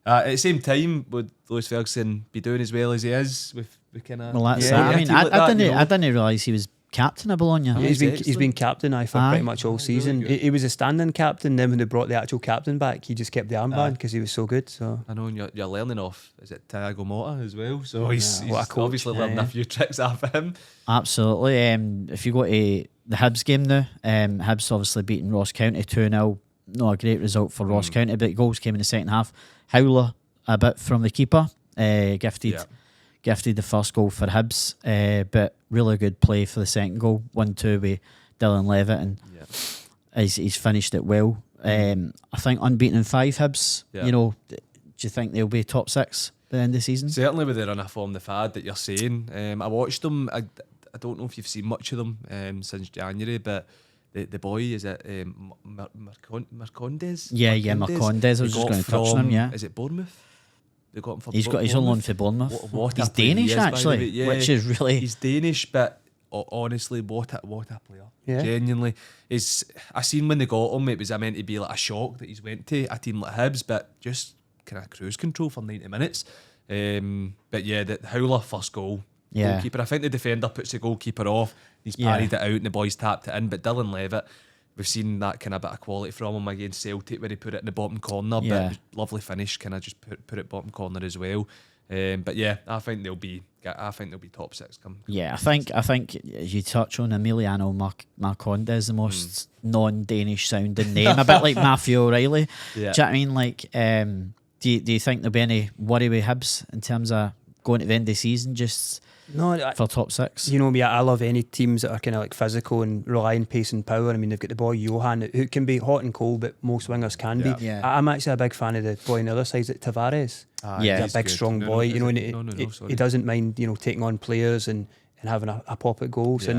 Speaker 3: at the same time, would Lewis Ferguson be doing as well as he is with kind of?
Speaker 1: Well, that's it. I mean, I didn't realise he was captain of Bologna.
Speaker 2: Yeah, he's been captain for pretty much all season. Really he was a standing captain. Then when they brought the actual captain back, he just kept the armband because he was so good. So
Speaker 3: I know, and you're learning off. Is it Thiago Motta as well? So he's obviously learned a few tricks off him.
Speaker 1: Absolutely. If you go to the Hibs game now, Hibs obviously beating Ross County 2-0. Not a great result for Ross County, but goals came in the second half. Howler a bit from the keeper, gifted the first goal for Hibs, but really good play for the second goal, 1-2 with Dylan Levitt, and he's finished it well. I think unbeaten in 5 Hibs. Do you think they'll be top 6? the end of the season.
Speaker 3: Certainly with the run of form they've had that you're saying. I watched them. I don't know if you've seen much of them since January, but the boy, is it Marcondes?
Speaker 1: Yeah, Marcondes. I was just going to touch on him. Yeah,
Speaker 3: is it Bournemouth? They got him for.
Speaker 1: He's on loan for Bournemouth.
Speaker 3: What
Speaker 1: he's
Speaker 3: a player
Speaker 1: Danish
Speaker 3: he is, by the
Speaker 1: actually,
Speaker 3: way. Yeah,
Speaker 1: which is really.
Speaker 3: He's Danish, but honestly, what a player.
Speaker 2: Yeah.
Speaker 3: Genuinely, I seen when they got him, it was meant to be like a shock that he's went to a team like Hibs, but just kind of cruise control for 90 minutes. But yeah, the Howler first goal.
Speaker 1: Yeah.
Speaker 3: Goalkeeper. I think the defender puts the goalkeeper off. He's parried it out and the boys tapped it in. But Dylan Levitt, we've seen that kind of bit of quality from him against Celtic where he put it in the bottom corner.
Speaker 1: Yeah.
Speaker 3: But it was lovely finish, kind of just put it bottom corner as well. But yeah, I think they'll be top six come.
Speaker 1: Yeah, I think as you touch on Emiliano Marcondes, the most non-Danish sounding name, a bit like Matthew O'Reilly.
Speaker 3: Yeah.
Speaker 1: Do you know what I mean? Like, do you think there'll be any worry with Hibs in terms of going to the end of the season just for top six?
Speaker 2: You know me, I love any teams that are kind of like physical and rely on pace and power. I mean, they've got the boy Johan, who can be hot and cold, but most wingers can be.
Speaker 1: Yeah.
Speaker 2: I'm actually a big fan of the boy on the other side, Tavares.
Speaker 1: Yeah,
Speaker 2: he's a big, strong boy. He doesn't mind, taking on players and having a pop at goal. So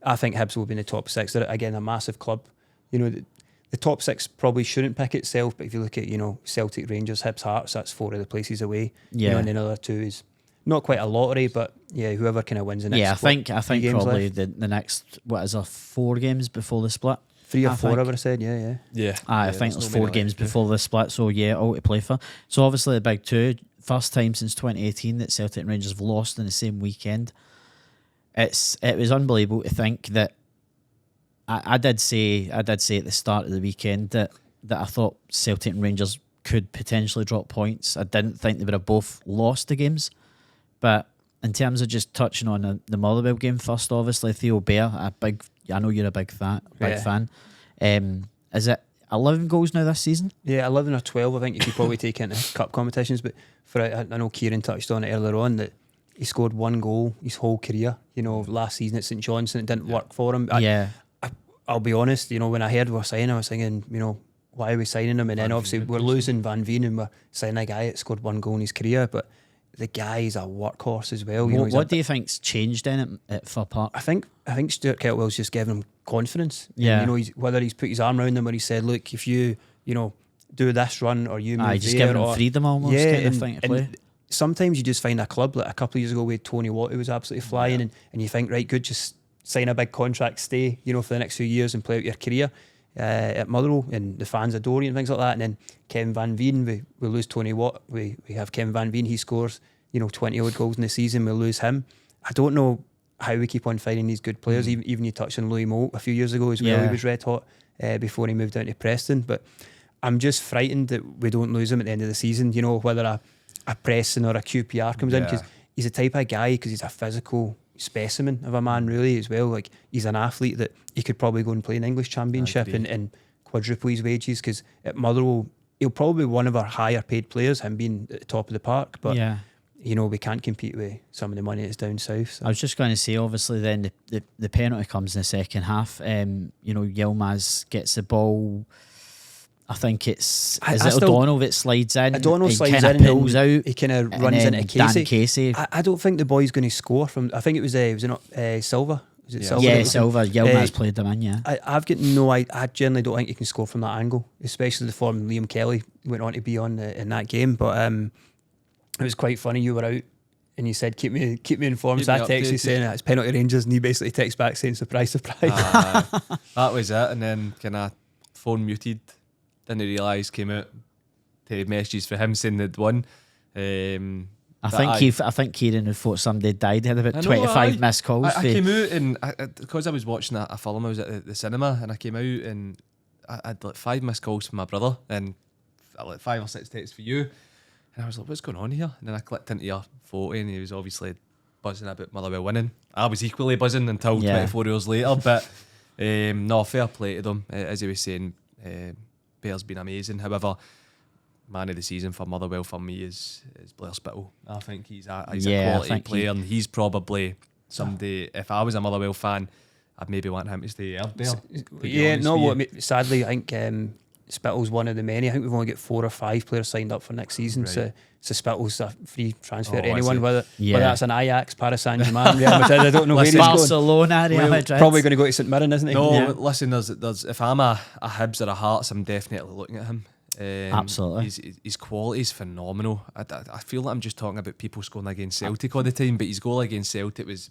Speaker 2: I think Hibs will be in the top six. They're again a massive club. The top six probably shouldn't pick itself, but if you look at Celtic, Rangers, Hibs, Hearts, that's 4 of the places away.
Speaker 1: Yeah,
Speaker 2: and another 2 is not quite a lottery, but yeah, whoever kind of wins the next.
Speaker 1: Yeah, I think probably the next 4 games before the split.
Speaker 2: 3 or 4, I would have said. Yeah.
Speaker 1: I think there's 4 games before the split, so yeah, all to play for. So obviously the big 2, first time since 2018 that Celtic and Rangers have lost in the same weekend. It was unbelievable to think that. I did say at the start of the weekend that I thought Celtic and Rangers could potentially drop points. I didn't think they would have both lost the games, but in terms of just touching on the Motherwell game first, obviously Theo Bair, I know you're a big fan. Is it 11 goals now this season?
Speaker 2: Yeah, 11 or 12. I think you could probably take into cup competitions, but I know Kieran touched on it earlier on that he scored 1 goal his whole career. Last season at St Johnstone, it didn't work for him. I'll be honest, when I heard we were signing, I was thinking, why are we signing him? And then obviously we're losing Van Veen and we're signing a guy that scored 1 goal in his career, but the guy is a workhorse as well.
Speaker 1: What do you think's changed in it at Fir Park?
Speaker 2: I think Stuart Kettlewell's just giving him confidence.
Speaker 1: Yeah.
Speaker 2: And, whether he's put his arm around him or he said, look, if you, do this run or you move
Speaker 1: just
Speaker 2: there,
Speaker 1: giving him freedom almost kind of thing to play.
Speaker 2: Sometimes you just find a club, like a couple of years ago with Tony Watt, who was absolutely flying, and you think, right, good, just sign a big contract, stay, for the next few years and play out your career at Motherwell, and the fans adore you and things like that. And then Kevin Van Veen, we lose Tony Watt, we have Kevin Van Veen, he scores 20 odd goals in the season, we lose him. I don't know how we keep on finding these good players. Even you touched on Louis Moult a few years ago as well.
Speaker 1: Yeah.
Speaker 2: He was red hot before he moved down to Preston, but I'm just frightened that we don't lose him at the end of the season, whether a Preston or a QPR comes in, because he's the type of guy, because he's a physical specimen of a man really as well. Like, he's an athlete that he could probably go and play in the English Championship and quadruple his wages, because at Motherwell he'll probably be one of our higher paid players, him being at the top of the park, but we can't compete with some of the money that's down south. So.
Speaker 1: I was just going to say, obviously then the penalty comes in the second half. Yilmaz gets the ball. I think is it O'Donnell that slides in.
Speaker 2: O'Donnell slides
Speaker 1: in, pulls out.
Speaker 2: He kind of runs into Casey.
Speaker 1: Dan Casey.
Speaker 2: I don't think the boy's going to score from. I think it was not Silva. Was it Silva?
Speaker 1: Yeah, Silva. Yilmaz played them in. Yeah.
Speaker 2: I've got no. I generally don't think he can score from that angle, especially the form Liam Kelly went on to be on in that game. But it was quite funny. You were out and you said, "Keep me informed." So I texted you saying it's penalty Rangers, and he basically texts back saying, "Surprise, surprise."
Speaker 3: That was it, and then kind of phone muted. Didn't realise, came out to messages for him saying they'd won.
Speaker 1: I think Kieran had thought somebody died. He had about 25 missed calls.
Speaker 3: I came out and because I was watching a film, I was at the cinema, and I came out and I had like 5 missed calls from my brother and like 5 or 6 texts for you, and I was like, what's going on here? And then I clicked into your photo and he was obviously buzzing about Motherwell winning. I was equally buzzing until 24 hours later, but no, fair play to them. As he was saying, Bear's been amazing. However, man of the season for Motherwell for me is Blair Spittle. I think he's a quality player, and he's probably somebody. If I was a Motherwell fan, I'd maybe want him to stay there.
Speaker 2: Sadly, I think Spittle's one of the many. I think we've only got 4 or 5 players signed up for next season.
Speaker 3: Right.
Speaker 2: So Spittle's a free transfer to
Speaker 3: I
Speaker 2: anyone,
Speaker 3: see.
Speaker 2: whether
Speaker 1: Yeah.
Speaker 2: that's an Ajax, Paris Saint-Germain, Real Madrid. I don't know where he's going.
Speaker 1: Barcelona, Real
Speaker 3: Well,
Speaker 1: Madrid.
Speaker 2: Probably going to go to St Mirren, isn't he?
Speaker 3: No,
Speaker 1: Yeah.
Speaker 3: listen, there's if I'm a Hibs or a Hearts, I'm definitely looking at him.
Speaker 1: Absolutely.
Speaker 3: His quality is phenomenal. I feel like I'm just talking about people scoring against Celtic all the time, but his goal against Celtic was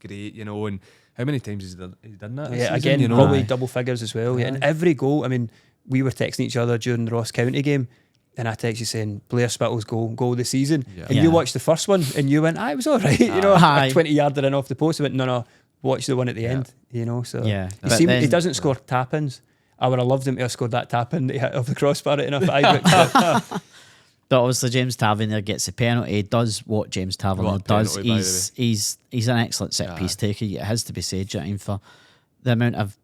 Speaker 3: great, you know. And how many times has he done that?
Speaker 2: Yeah,
Speaker 3: this season,
Speaker 2: again,
Speaker 3: you know?
Speaker 2: probably double figures as well. Yeah. And
Speaker 3: Aye.
Speaker 2: every goal, I mean, we were texting each other during the Ross County game, and I texted you saying Blair Spittle's goal of the season.
Speaker 3: Yeah.
Speaker 2: And
Speaker 1: Yeah.
Speaker 2: you watched the first one, and you went, it was all right. You know,
Speaker 1: Aye.
Speaker 2: a 20-yarder in off the post. I went, no, watch the one at the
Speaker 3: Yeah.
Speaker 2: end. You know, so
Speaker 1: Yeah.
Speaker 2: he,
Speaker 1: But
Speaker 2: he
Speaker 1: then-
Speaker 2: doesn't score tap-ins. I would have loved him to have scored that tap-in that he hit off the crossbar at enough Ibrox.
Speaker 1: But obviously James Tavernier gets a penalty. He does what James Tavernier
Speaker 3: What a
Speaker 1: does.
Speaker 3: penalty, by the
Speaker 1: He's an excellent set piece taker. It has to be said, Jane, for the amount of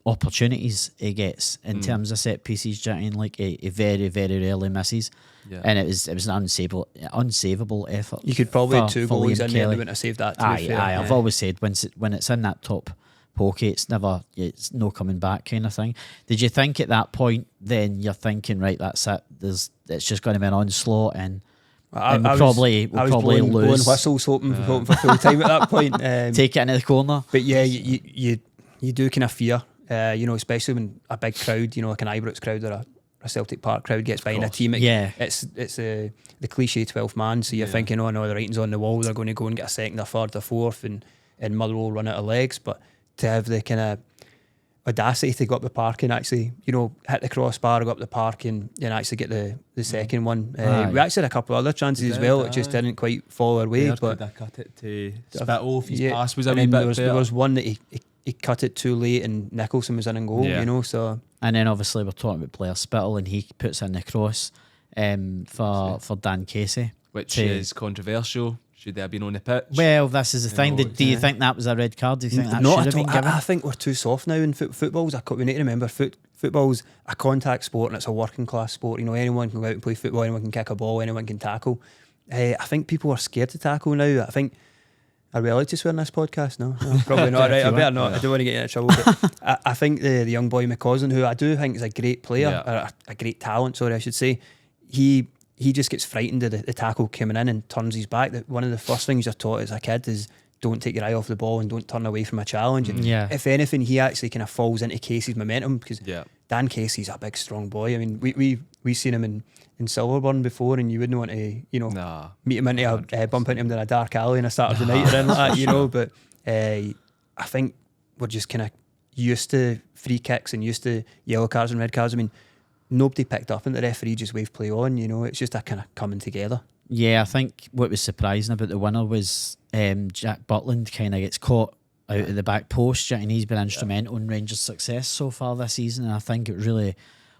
Speaker 1: opportunities he gets in terms of set pieces. Jane, like he very, very rarely misses.
Speaker 3: Yeah.
Speaker 1: And it was an unsavable effort.
Speaker 2: You could probably
Speaker 1: for-
Speaker 2: 2
Speaker 1: for
Speaker 2: goalies
Speaker 1: Liam
Speaker 2: in there,
Speaker 1: Kelly.
Speaker 2: they wouldn't have saved that. To be
Speaker 1: Aye,
Speaker 2: fair.
Speaker 1: aye. I've
Speaker 2: Yeah.
Speaker 1: always said when it's in that top pocket, it's no coming back kind of thing. Did you think at that point then you're thinking, right, that's it, it's just going to be an onslaught and we'll probably
Speaker 2: blowing
Speaker 1: lose,
Speaker 2: whistles, hoping for full time at that point.
Speaker 1: take it into the corner?
Speaker 2: But yeah, you do kind of fear, you know, especially when a big crowd, you know, like an Ibrox crowd or a Celtic Park crowd gets behind a
Speaker 3: course.
Speaker 2: team.
Speaker 1: Yeah.
Speaker 2: It's the cliche 12th man. So you're thinking, oh no, the writing's on the wall. They're going to go and get a second, a third, a fourth, and Motherwell will run out of legs. But to have the kind of audacity to go up the park and actually, you know, hit the crossbar, go up the park and actually get the second one.
Speaker 1: Aye.
Speaker 2: We actually had a couple of other chances as well. It just didn't quite fall our way.
Speaker 3: Baird
Speaker 2: But
Speaker 3: could have cut it to Spittle if his pass was a
Speaker 2: and
Speaker 3: wee
Speaker 2: then
Speaker 3: bit
Speaker 2: there
Speaker 3: better.
Speaker 2: was one that he cut it too late and Nicholson was in and goal,
Speaker 3: Yeah.
Speaker 2: you know, so
Speaker 1: And then obviously we're talking about Blair Spittle and he puts in the cross for Dan Casey.
Speaker 3: which
Speaker 1: to-
Speaker 3: is controversial. Should they have been on the pitch?
Speaker 1: Well, this is the thing.
Speaker 3: know,
Speaker 1: Do you think that was a red card? Do you think that
Speaker 2: not
Speaker 1: should have
Speaker 2: at all.
Speaker 1: been given?
Speaker 2: I think we're too soft now in football's. We need to remember football's a contact sport and it's a working class sport. You know, anyone can go out and play football, anyone can kick a ball, anyone can tackle. I think people are scared to tackle now. I think, are we allowed to swear in this podcast? No, probably not. Right, I better not. I don't want to get into trouble. But I think the young boy McCausland, who I do think is a great player, or a great talent, sorry, I should say, he just gets frightened of the tackle coming in and turns his back. That one of the first things you're taught as a kid is don't take your eye off the ball and don't turn away from a challenge. And
Speaker 1: Yeah.
Speaker 2: if anything, he actually kind of falls into Casey's momentum because
Speaker 3: Yeah.
Speaker 2: Dan Casey's a big, strong boy. I mean, we seen him in Silverburn before, and you wouldn't want to, you know,
Speaker 3: Nah.
Speaker 2: meet him into bump into him in a dark alley on a Saturday night or anything like that, you know. But I think we're just kind of used to free kicks and used to yellow cards and red cards. I mean, nobody picked up and the referee just waved play on, you know. It's just a kind of coming together.
Speaker 1: Yeah, I think what was surprising about the winner was Jack Butland kind of gets caught out of the back post, and he's been instrumental in Rangers' success so far this season. And I think it really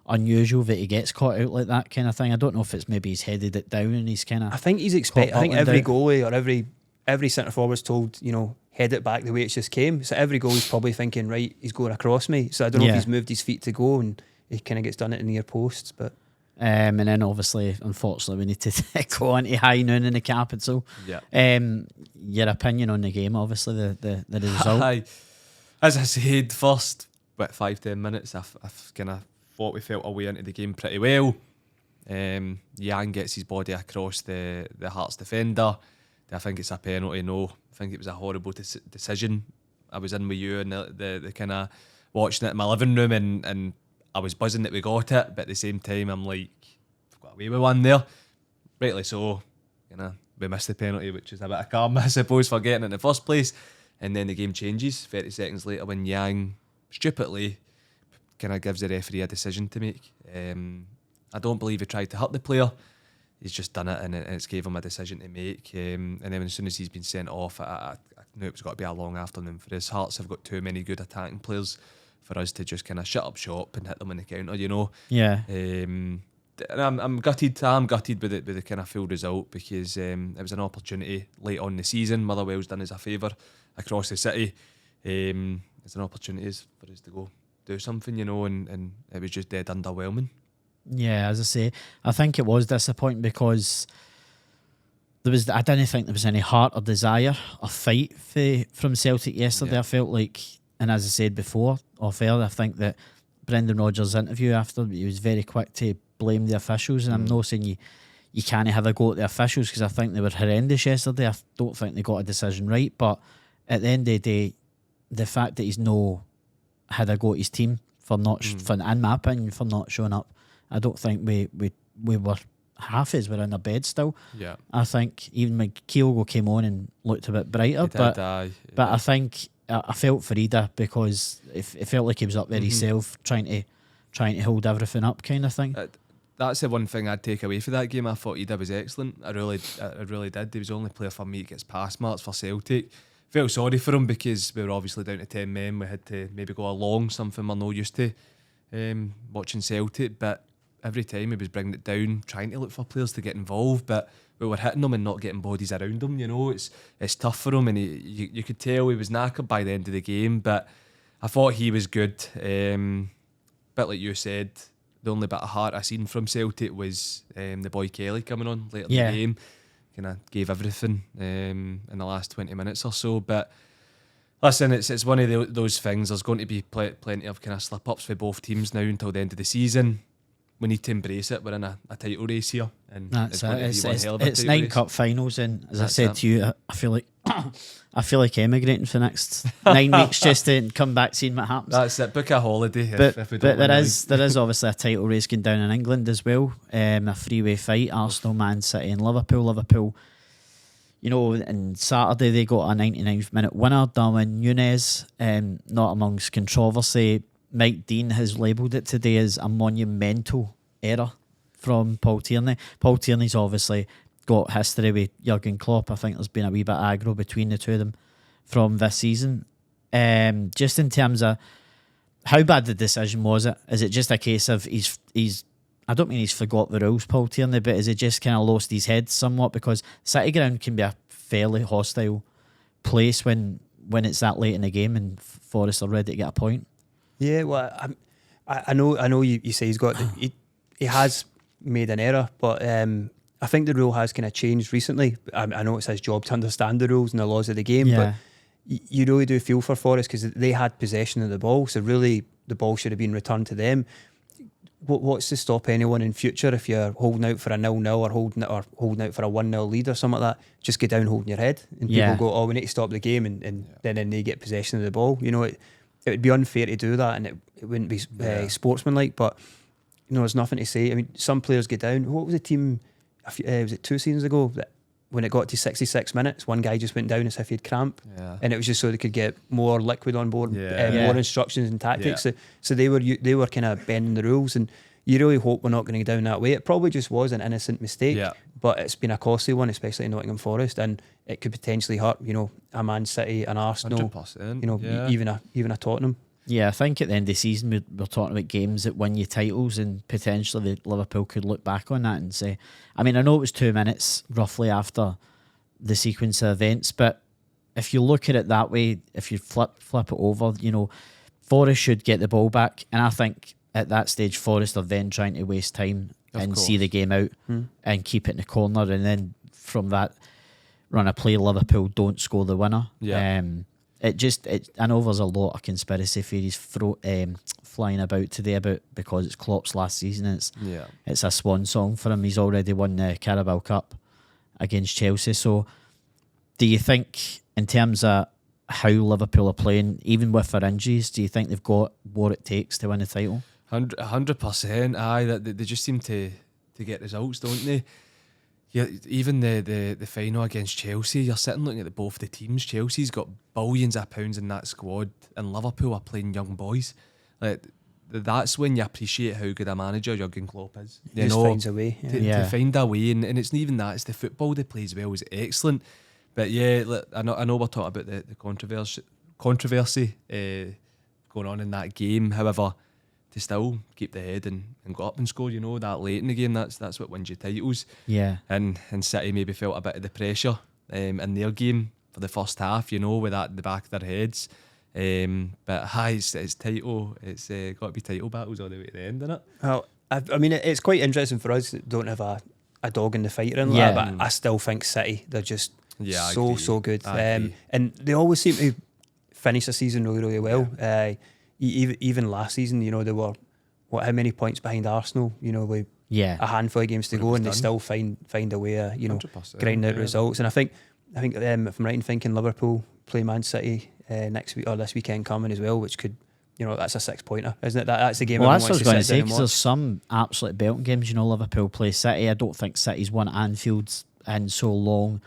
Speaker 1: unusual that he gets caught out like that kind of thing. I don't know if it's maybe he's headed it down and he's kind
Speaker 2: I
Speaker 1: of.
Speaker 2: think he's I think
Speaker 1: Butland
Speaker 2: every
Speaker 1: out.
Speaker 2: goalie or every centre forward's told, you know, head it back the way it just came. So every goalie's probably thinking, right, he's going across me. So I don't know if
Speaker 1: Yeah.
Speaker 2: he's moved his feet to go and he kind of gets done at the near posts, but.
Speaker 1: And then obviously, unfortunately, we need to go on to high noon in the capital.
Speaker 3: Yeah.
Speaker 1: Your opinion on the game, obviously the result.
Speaker 3: Aye. As I said, first 5-10 minutes, I've kind of thought we felt our way into the game pretty well. Jan gets his body across the Hearts defender. I think it's a penalty. No, I think it was a horrible decision. I was in with you and the kind of watching it in my living room, and I was buzzing that we got it, but at the same time I'm like, I've got away with one there. Rightly so, we missed the penalty, which is a bit of karma, I suppose, for getting it in the first place. And then the game changes 30 seconds later when Yang stupidly kind of gives the referee a decision to make. I don't believe he tried to hurt the player. He's just done it, and it's gave him a decision to make. And then as soon as he's been sent off, I knew it was got to be a long afternoon for us. Hearts have got too many good attacking players for us to just kind of shut up shop and hit them on the counter, you know.
Speaker 1: Yeah.
Speaker 3: And I'm gutted. I'm gutted with the kind of full result because it was an opportunity late on in the season. Motherwell's done us a favour across the city. It's an opportunity for us to go do something, you know, and it was just dead underwhelming.
Speaker 1: Yeah, as I say, I think it was disappointing because I didn't think there was any heart or desire or fight from Celtic yesterday.
Speaker 3: Yeah.
Speaker 1: I felt like, and as I said before, off air, I think that Brendan Rodgers' interview after, he was very quick to blame the officials, and I'm not saying you can't have a go at the officials, because I think they were horrendous yesterday. I don't think they got a decision right, but at the end of the day, the fact that he's had a go at his team for not, in my opinion, for not showing up, I don't think we were half as we're in a bed still.
Speaker 3: Yeah,
Speaker 1: I think even when Kyogo came on and looked a bit brighter, but I think I felt for Ida, because it felt like he was up there himself, trying to hold everything up, kind of thing.
Speaker 3: That's the one thing I'd take away from that game. I thought Ida was excellent. I really did. He was the only player for me that gets pass marks for Celtic. Felt sorry for him, because we were obviously down to 10 men. We had to maybe go along, something we're not used to watching Celtic. But every time he was bringing it down, trying to look for players to get involved, but we were hitting them and not getting bodies around him. You know, it's tough for him, and you could tell he was knackered by the end of the game. But I thought he was good. Bit like you said, the only bit of heart I seen from Celtic was the boy Kelly coming on later in the game. Kind of gave everything in the last 20 minutes or so. But listen, it's one of those things. There's going to be plenty of kind of slip-ups for both teams now until the end of the season. We need to embrace it. We're in a title race here, and
Speaker 1: That's
Speaker 3: it's
Speaker 1: it's 9 cup finals, and as I said to you, I feel like emigrating for the next 9 weeks just to come back, seeing what happens.
Speaker 3: That's it. Book a holiday.
Speaker 1: But
Speaker 3: if we don't
Speaker 1: there is obviously a title race going down in England as well. A three-way fight: Arsenal, Man City, and Liverpool. Liverpool, you know, on Saturday they got a 99th minute winner, Darwin Núñez. Not amongst controversy. Mike Dean has labelled it today as a monumental error from Paul Tierney. Paul Tierney's obviously got history with Jurgen Klopp. I think there's been a wee bit aggro between the two of them from this season. Just in terms of how bad the decision was, is it just a case of he's I don't mean he's forgot the rules, Paul Tierney, but is it just kind of lost his head somewhat? Because City Ground can be a fairly hostile place when it's that late in the game and Forest are ready to get a point.
Speaker 2: Yeah, well, I know you say he's got he has made an error, but I think the rule has kind of changed recently. I know it's his job to understand the rules and the laws of the game, but you really do feel for Forest, because they had possession of the ball, so really the ball should have been returned to them. What's to stop anyone in future if you're holding out for a 0-0 or holding out for a 1-0 lead or something like that? Just get down holding your head, and people go, "Oh, we need to stop the game," and then they get possession of the ball. You know, it would be unfair to do that, and it wouldn't be sportsmanlike. But you know, there's nothing to say. I mean, some players get down. What was the team? Was it 2 seasons ago that when it got to 66 minutes, one guy just went down as if he had cramp, and it was just so they could get more liquid on board, more instructions and tactics. So they were kind of bending the rules, and you really hope we're not going to go down that way. It probably just was an innocent mistake, but it's been a costly one, especially in Nottingham Forest, and it could potentially hurt, you know, a Man City, an Arsenal,
Speaker 3: 100%,
Speaker 2: you know, even a Tottenham.
Speaker 1: Yeah, I think at the end of the season we're talking about games that win you titles, and potentially Liverpool could look back on that and say, I mean, I know it was 2 minutes roughly after the sequence of events, but if you look at it that way, if you flip it over, you know, Forest should get the ball back, and I think at that stage Forest are then trying to waste time and see the game out and keep it in the corner, and then from that run a play, Liverpool don't score the winner. I know there's a lot of conspiracy theories flying about today about because it's Klopp's last season. It's a swan song for him. He's already won the Carabao Cup against Chelsea. So do you think, in terms of how Liverpool are playing, even with their injuries, do you think they've got what it takes to win the title?
Speaker 3: 100%. Aye, they just seem to get results, don't they? Yeah, even the final against Chelsea, you're sitting looking at both the teams. Chelsea's got billions of pounds in that squad, and Liverpool are playing young boys. Like, that's when you appreciate how good a manager Jurgen Klopp is.
Speaker 2: He just finds a way.
Speaker 3: To find a way, and it's not even that, it's the football they play as well is excellent. But yeah, look, I know we're talking about the controversy going on in that game. However, to still keep the head and go up and score, you know, that late in the game, that's what wins you titles.
Speaker 1: Yeah.
Speaker 3: And City maybe felt a bit of the pressure in their game for the first half, you know, with that in the back of their heads. But it's title. It's got to be title battles all the way to the end, isn't it?
Speaker 2: Well, I mean, it's quite interesting for us that don't have a dog in the fight or anything like that, but I still think City, they're just so good. And they always seem to finish the season really, really well. even last season, you know, they were how many points behind Arsenal, you know, with a handful of games to go, and they still find a way, you know, grind out results. And I think if I'm right in thinking, Liverpool play Man City next week or this weekend coming as well, which could, you know, that's a 6-pointer, isn't it? That's the game.
Speaker 1: Well, that's what I was going to say, because there's some absolute belting games. You know, Liverpool play City. I don't think City's won at Anfield in so long.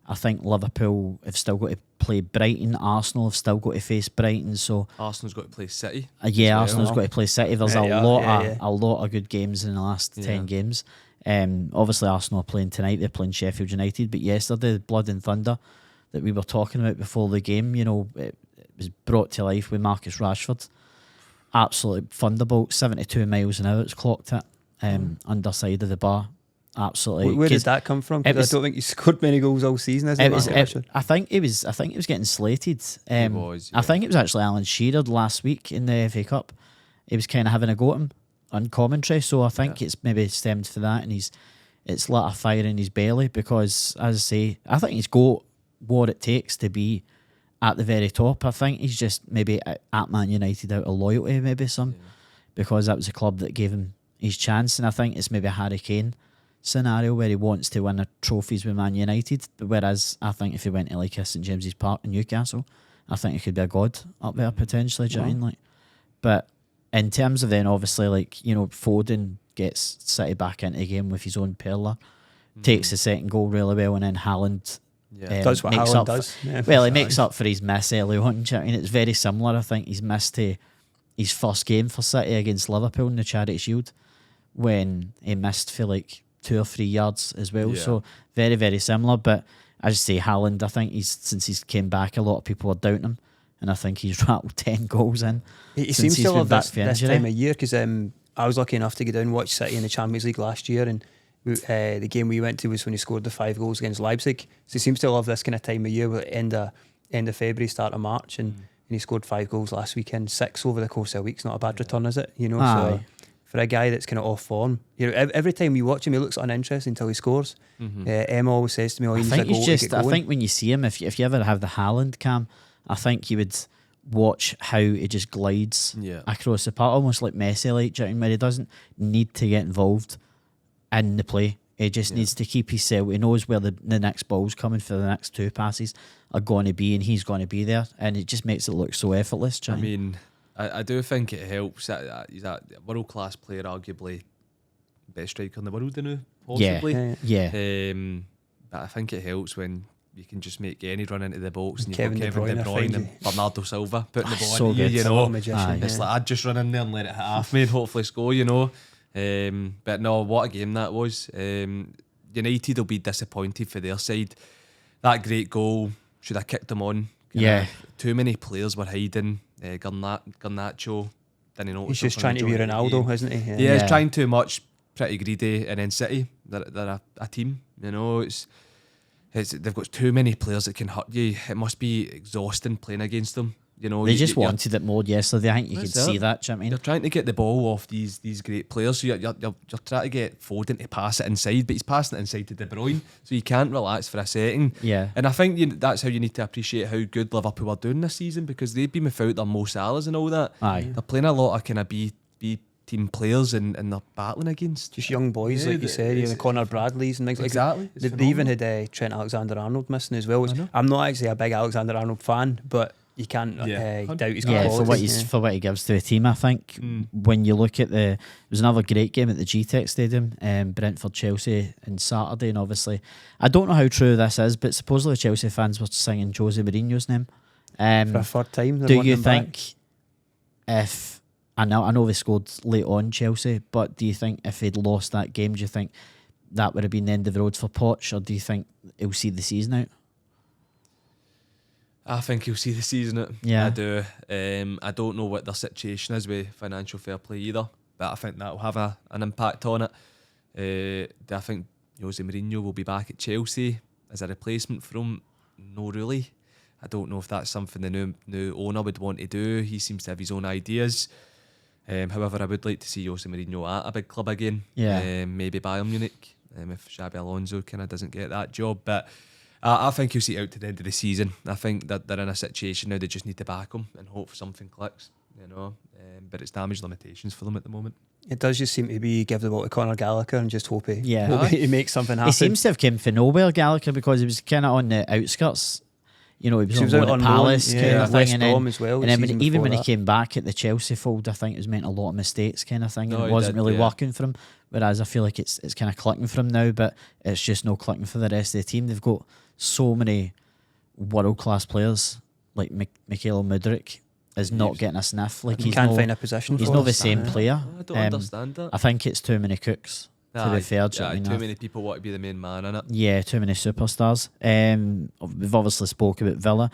Speaker 1: I think Liverpool have still got to play Brighton. Arsenal have still got to face Brighton. So
Speaker 3: Arsenal's got to play City.
Speaker 1: Arsenal's got to play City. There's a lot of good games in the last 10 games. Obviously, Arsenal are playing tonight. They're playing Sheffield United. But yesterday, Blood and Thunder that we were talking about before the game, you know, it was brought to life with Marcus Rashford. Absolute thunderbolt, 72 miles an hour it's clocked at underside of the bar. Absolutely.
Speaker 2: Where did that come from? Because I don't think he scored many goals all season, has he?
Speaker 1: I think he was getting slated.
Speaker 3: He was, yeah.
Speaker 1: I think it was actually Alan Shearer last week in the FA Cup. He was kind of having a go at him on commentary, so I think it's maybe stemmed for that, and it's lit a fire in his belly, because, as I say, I think he's got what it takes to be at the very top. I think he's just maybe at Man United out of loyalty, because that was a club that gave him his chance, and I think it's maybe a Harry Kane scenario where he wants to win trophies with Man United, whereas I think if he went to like St James's Park in Newcastle, I think he could be a god up there potentially. Do you know what I mean? Like, but in terms of then obviously, like, you know, Foden gets City back into the game with his own perler, takes the second goal really well, and then Haaland
Speaker 2: does what Haaland does.
Speaker 1: Well, he makes up for his miss early on. Do you know what I mean? It's very similar. I think he's missed his first game for City against Liverpool in the Charity Shield, when he missed for like 2 or 3 yards as well. So very, very similar. But as you say, Haaland, I think since he's came back, a lot of people are doubting him, and I think he's rattled 10 goals in.
Speaker 2: He seems to love this time of year, because I was lucky enough to go down and watch City in the Champions League last year, and the game we went to was when he scored the 5 goals against Leipzig. So he seems to love this kind of time of year, with end of February, start of March, and he scored 5 goals last weekend, 6 over the course of a week's not a bad return, is it? You know, so for a guy that's kind of off form, you know, every time you watch him, he looks uninteresting until he scores. Emma always says to me, I
Speaker 1: think when you see him, if you ever have the Haaland cam, I think you would watch how he just glides across the park, almost like Messi, like, where he doesn't need to get involved in the play. He just needs to keep himself. He knows where the next ball's coming for the next 2 passes are going to be, and he's going to be there, and it just makes it look so effortless.
Speaker 3: I mean, I do think it helps. He's a world-class player, arguably best striker in the world, possibly.
Speaker 1: Yeah.
Speaker 3: But I think it helps when you can just make any run into the box, and you've
Speaker 2: Kevin
Speaker 3: got Kevin De Bruyne and Bernardo Silva putting the ball
Speaker 1: so
Speaker 3: into you, you know.
Speaker 2: It's
Speaker 3: like, I'd just run in there and let it hit half me and hopefully score, you know. But no, what a game that was. United will be disappointed for their side. That great goal, should have kicked them on. Too many players were hiding. Garnacho didn't know.
Speaker 2: He's just trying to be Ronaldo, isn't he?
Speaker 3: He's trying too much, pretty greedy. And then City, they're a team. You know, they've got too many players that can hurt you. It must be exhausting playing against them. You know,
Speaker 1: they just wanted it more yesterday. I think you could see that. Do you know what I mean?
Speaker 3: They're trying to get the ball off these great players. So you're trying to get Foden to pass it inside, but he's passing it inside to De Bruyne, so you can't relax for a second.
Speaker 1: Yeah.
Speaker 3: And I think that's how you need to appreciate how good Liverpool are doing this season, because they've been without their Mo Salahs and all that.
Speaker 1: Aye.
Speaker 3: They're playing a lot of kind of B team players, and they're battling against
Speaker 2: just young boys, like you said, the Connor Bradleys and things like that. They even had Trent Alexander-Arnold missing as well. I'm not actually a big Alexander-Arnold fan, but you can't doubt his qualities.
Speaker 1: For what he gives to a team. I think when you look at there was another great game at the GTEC Stadium, Brentford Chelsea on Saturday, and obviously I don't know how true this is, but supposedly Chelsea fans were singing Jose Mourinho's name
Speaker 2: for a third time.
Speaker 1: Do you think if I know they scored late on, Chelsea, but do you think if they'd lost that game, do you think that would have been the end of the road for Poch, or do you think he'll see the season out?
Speaker 3: I think he'll see the season out.
Speaker 1: Yeah.
Speaker 3: I do. I don't know what their situation is with financial fair play either, but I think that will have an impact on it. Do I think Jose Mourinho will be back at Chelsea as a replacement for him? No, really. I don't know if that's something the new owner would want to do. He seems to have his own ideas. However, I would like to see Jose Mourinho at a big club again.
Speaker 1: Yeah.
Speaker 3: Maybe Bayern Munich, if Xabi Alonso kind of doesn't get that job. But I think he'll see it out to the end of the season. I think that they're in a situation now they just need to back him and hope something clicks. you know. But it's damage limitations for them at the moment.
Speaker 2: It does just seem to be give the ball to Conor Gallagher and just hope
Speaker 1: Yeah.
Speaker 2: he makes something happen.
Speaker 1: He seems to have come from nowhere, Gallagher, because he was kind of on the outskirts. You know, he was on
Speaker 2: out
Speaker 1: loan at Palace
Speaker 2: loan,
Speaker 1: kind of thing,
Speaker 2: West
Speaker 1: and
Speaker 2: Brom
Speaker 1: then,
Speaker 2: as well.
Speaker 1: and then
Speaker 2: season
Speaker 1: even
Speaker 2: before
Speaker 1: when he
Speaker 2: that.
Speaker 1: came back at the Chelsea fold, I think it was making a lot of mistakes kind of thing, and
Speaker 3: No,
Speaker 1: it
Speaker 3: he
Speaker 1: wasn't
Speaker 3: did,
Speaker 1: really
Speaker 3: yeah.
Speaker 1: working for him. Whereas I feel like it's kind of clicking for him now, but it's just no clicking for the rest of the team. They've got so many world class players, like Mikhailo Mudryk is not getting a sniff. Like
Speaker 2: He
Speaker 1: he's
Speaker 2: can't
Speaker 1: no,
Speaker 2: find a position.
Speaker 1: he's
Speaker 2: for
Speaker 1: not
Speaker 2: us.
Speaker 1: the same
Speaker 2: Yeah.
Speaker 1: player.
Speaker 3: I don't understand that.
Speaker 1: I think it's too many cooks. To be fair, do you know what I mean?
Speaker 3: too many people want to be the main man in it.
Speaker 1: Yeah, too many superstars. We've obviously spoke about Villa.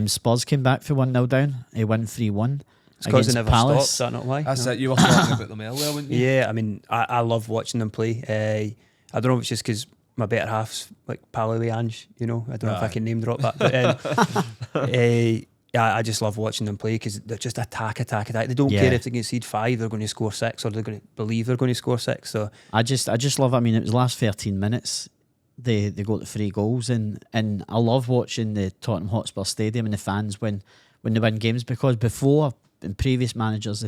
Speaker 1: Spurs came back for 1-0 down. He won 3-1
Speaker 2: It's because they
Speaker 1: against
Speaker 2: never
Speaker 1: Palace.
Speaker 2: stopped. Is that not why?
Speaker 3: That's
Speaker 2: No.
Speaker 3: it. You were talking about them earlier, weren't you?
Speaker 2: Yeah, I mean, I love watching them play. I don't know if it's just because my better half's like Palo Ange, you know. I don't know if I can name drop that. But yeah, I just love watching them play because they're just attack. They don't care if they concede 5, they're going to score 6, or they're going to believe they're going to score 6. So
Speaker 1: I just love it. I mean, it was the last 13 minutes. They got the 3 goals, and I love watching the Tottenham Hotspur Stadium and the fans when they win games, because before, in previous managers,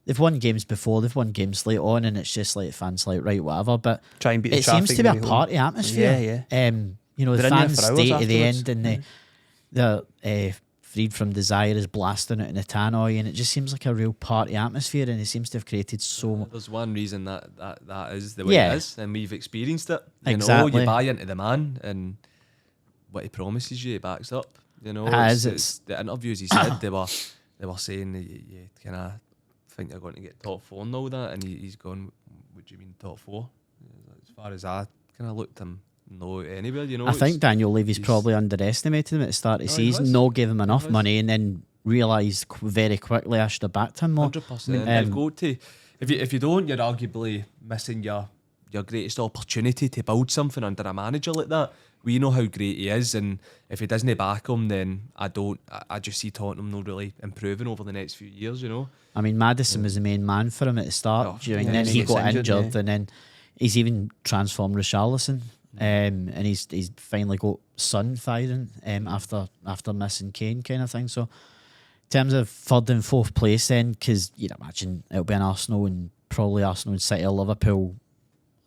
Speaker 1: they've won games before, they've won games late on, and it's just like fans like, right, whatever. But
Speaker 2: try and beat the
Speaker 1: it
Speaker 2: traffic.
Speaker 1: seems to be a
Speaker 2: maybe home.
Speaker 1: party atmosphere.
Speaker 2: Yeah.
Speaker 1: You know, the
Speaker 2: They're in there
Speaker 1: fans
Speaker 2: for hours
Speaker 1: stay to the
Speaker 2: afterwards.
Speaker 1: end, and they're Freed from Desire is blasting it in the tannoy, and it just seems like a real party atmosphere, and it seems to have created so much.
Speaker 3: There's one reason that is the way it is, and we've experienced it. You
Speaker 1: Exactly.
Speaker 3: know, you buy into the man, and what he promises you, he backs up. You know, it's the interviews he said they were saying you kind of think they're going to get top 4 and all that, and he's gone, what do you mean top 4? As far as I kind of looked him. No, anywhere, you know.
Speaker 1: I think Daniel Levy's probably underestimated him at the start of the season. No, gave him enough money, and then realised very quickly I should have backed him more.
Speaker 3: 100%. You've got to. If you don't, you're arguably missing your greatest opportunity to build something under a manager like that. We know how great he is, and if he doesn't back him, then I just see Tottenham not really improving over the next few years. You know.
Speaker 1: I mean, Maddison was the main man for him at the start, and then he
Speaker 2: gets
Speaker 1: got injured,
Speaker 2: yeah.
Speaker 1: and then he's even transformed Richarlison. And he's finally got Son firing after missing Kane kind of thing. So in terms of 3rd and 4th place then, because you'd imagine it'll be an Arsenal and probably Arsenal and City or Liverpool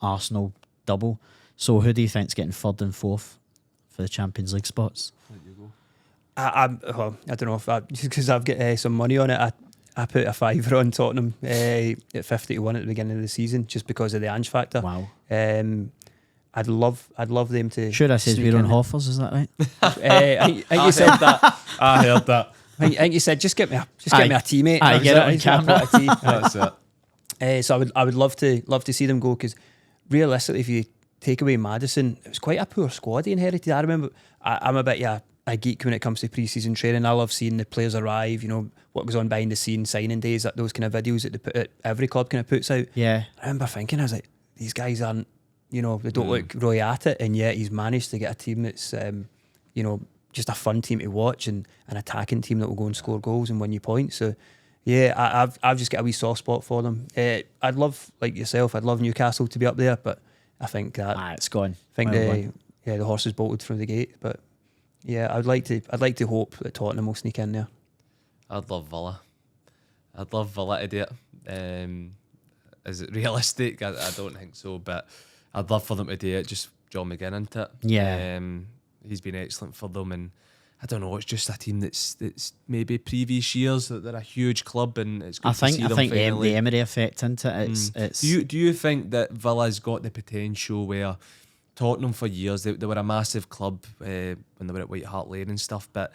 Speaker 1: Arsenal double. So who do you think's getting 3rd and 4th for the Champions League spots?
Speaker 2: I don't know if because I've got some money on it. I put a £5 on Tottenham at 50 to 1 at the beginning of the season just because of the Ange factor.
Speaker 1: Wow.
Speaker 2: I'd love them to.
Speaker 1: Sure, I says
Speaker 2: sneak
Speaker 1: we're on
Speaker 2: in.
Speaker 1: Hoffers, is that right?
Speaker 2: I think you said that.
Speaker 3: I heard that.
Speaker 2: I think you said just get me a teammate.
Speaker 1: Aye,
Speaker 2: That
Speaker 1: get
Speaker 2: was
Speaker 1: it on
Speaker 2: Just a
Speaker 1: camera.
Speaker 2: pot of tea.
Speaker 3: That's it.
Speaker 2: So I would love to see them go, because realistically, if you take away Maddison, it was quite a poor squad he inherited. I remember I'm a bit a geek when it comes to pre-season training. I love seeing the players arrive. You know what goes on behind the scenes, signing days, those kind of videos that they put, every club kind of puts out.
Speaker 1: Yeah.
Speaker 2: I remember thinking, I was like, these guys aren't, they don't look really at it, and yet he's managed to get a team that's just a fun team to watch, and an attacking team that will go and score goals and win you points. So yeah, I've just got a wee soft spot for them. I'd love, like yourself, I'd love Newcastle to be up there, but I think that
Speaker 1: It's gone.
Speaker 2: I think the horse is bolted through the gate. But yeah, I'd like to hope that Tottenham will sneak in there.
Speaker 3: I'd love Villa. I'd love Villa to do it. Is it realistic? I don't think so, but I'd love for them to do it. Just John McGinn into it.
Speaker 1: Yeah.
Speaker 3: He's been excellent for them, and I don't know. It's just a team that's maybe previous years that they're a huge club, and it's good
Speaker 1: I
Speaker 3: to see
Speaker 1: think
Speaker 3: them
Speaker 1: the
Speaker 3: finally.
Speaker 1: Emery effect into it. It's
Speaker 3: Do you think that Villa's got the potential where Tottenham for years they were a massive club when they were at White Hart Lane and stuff, but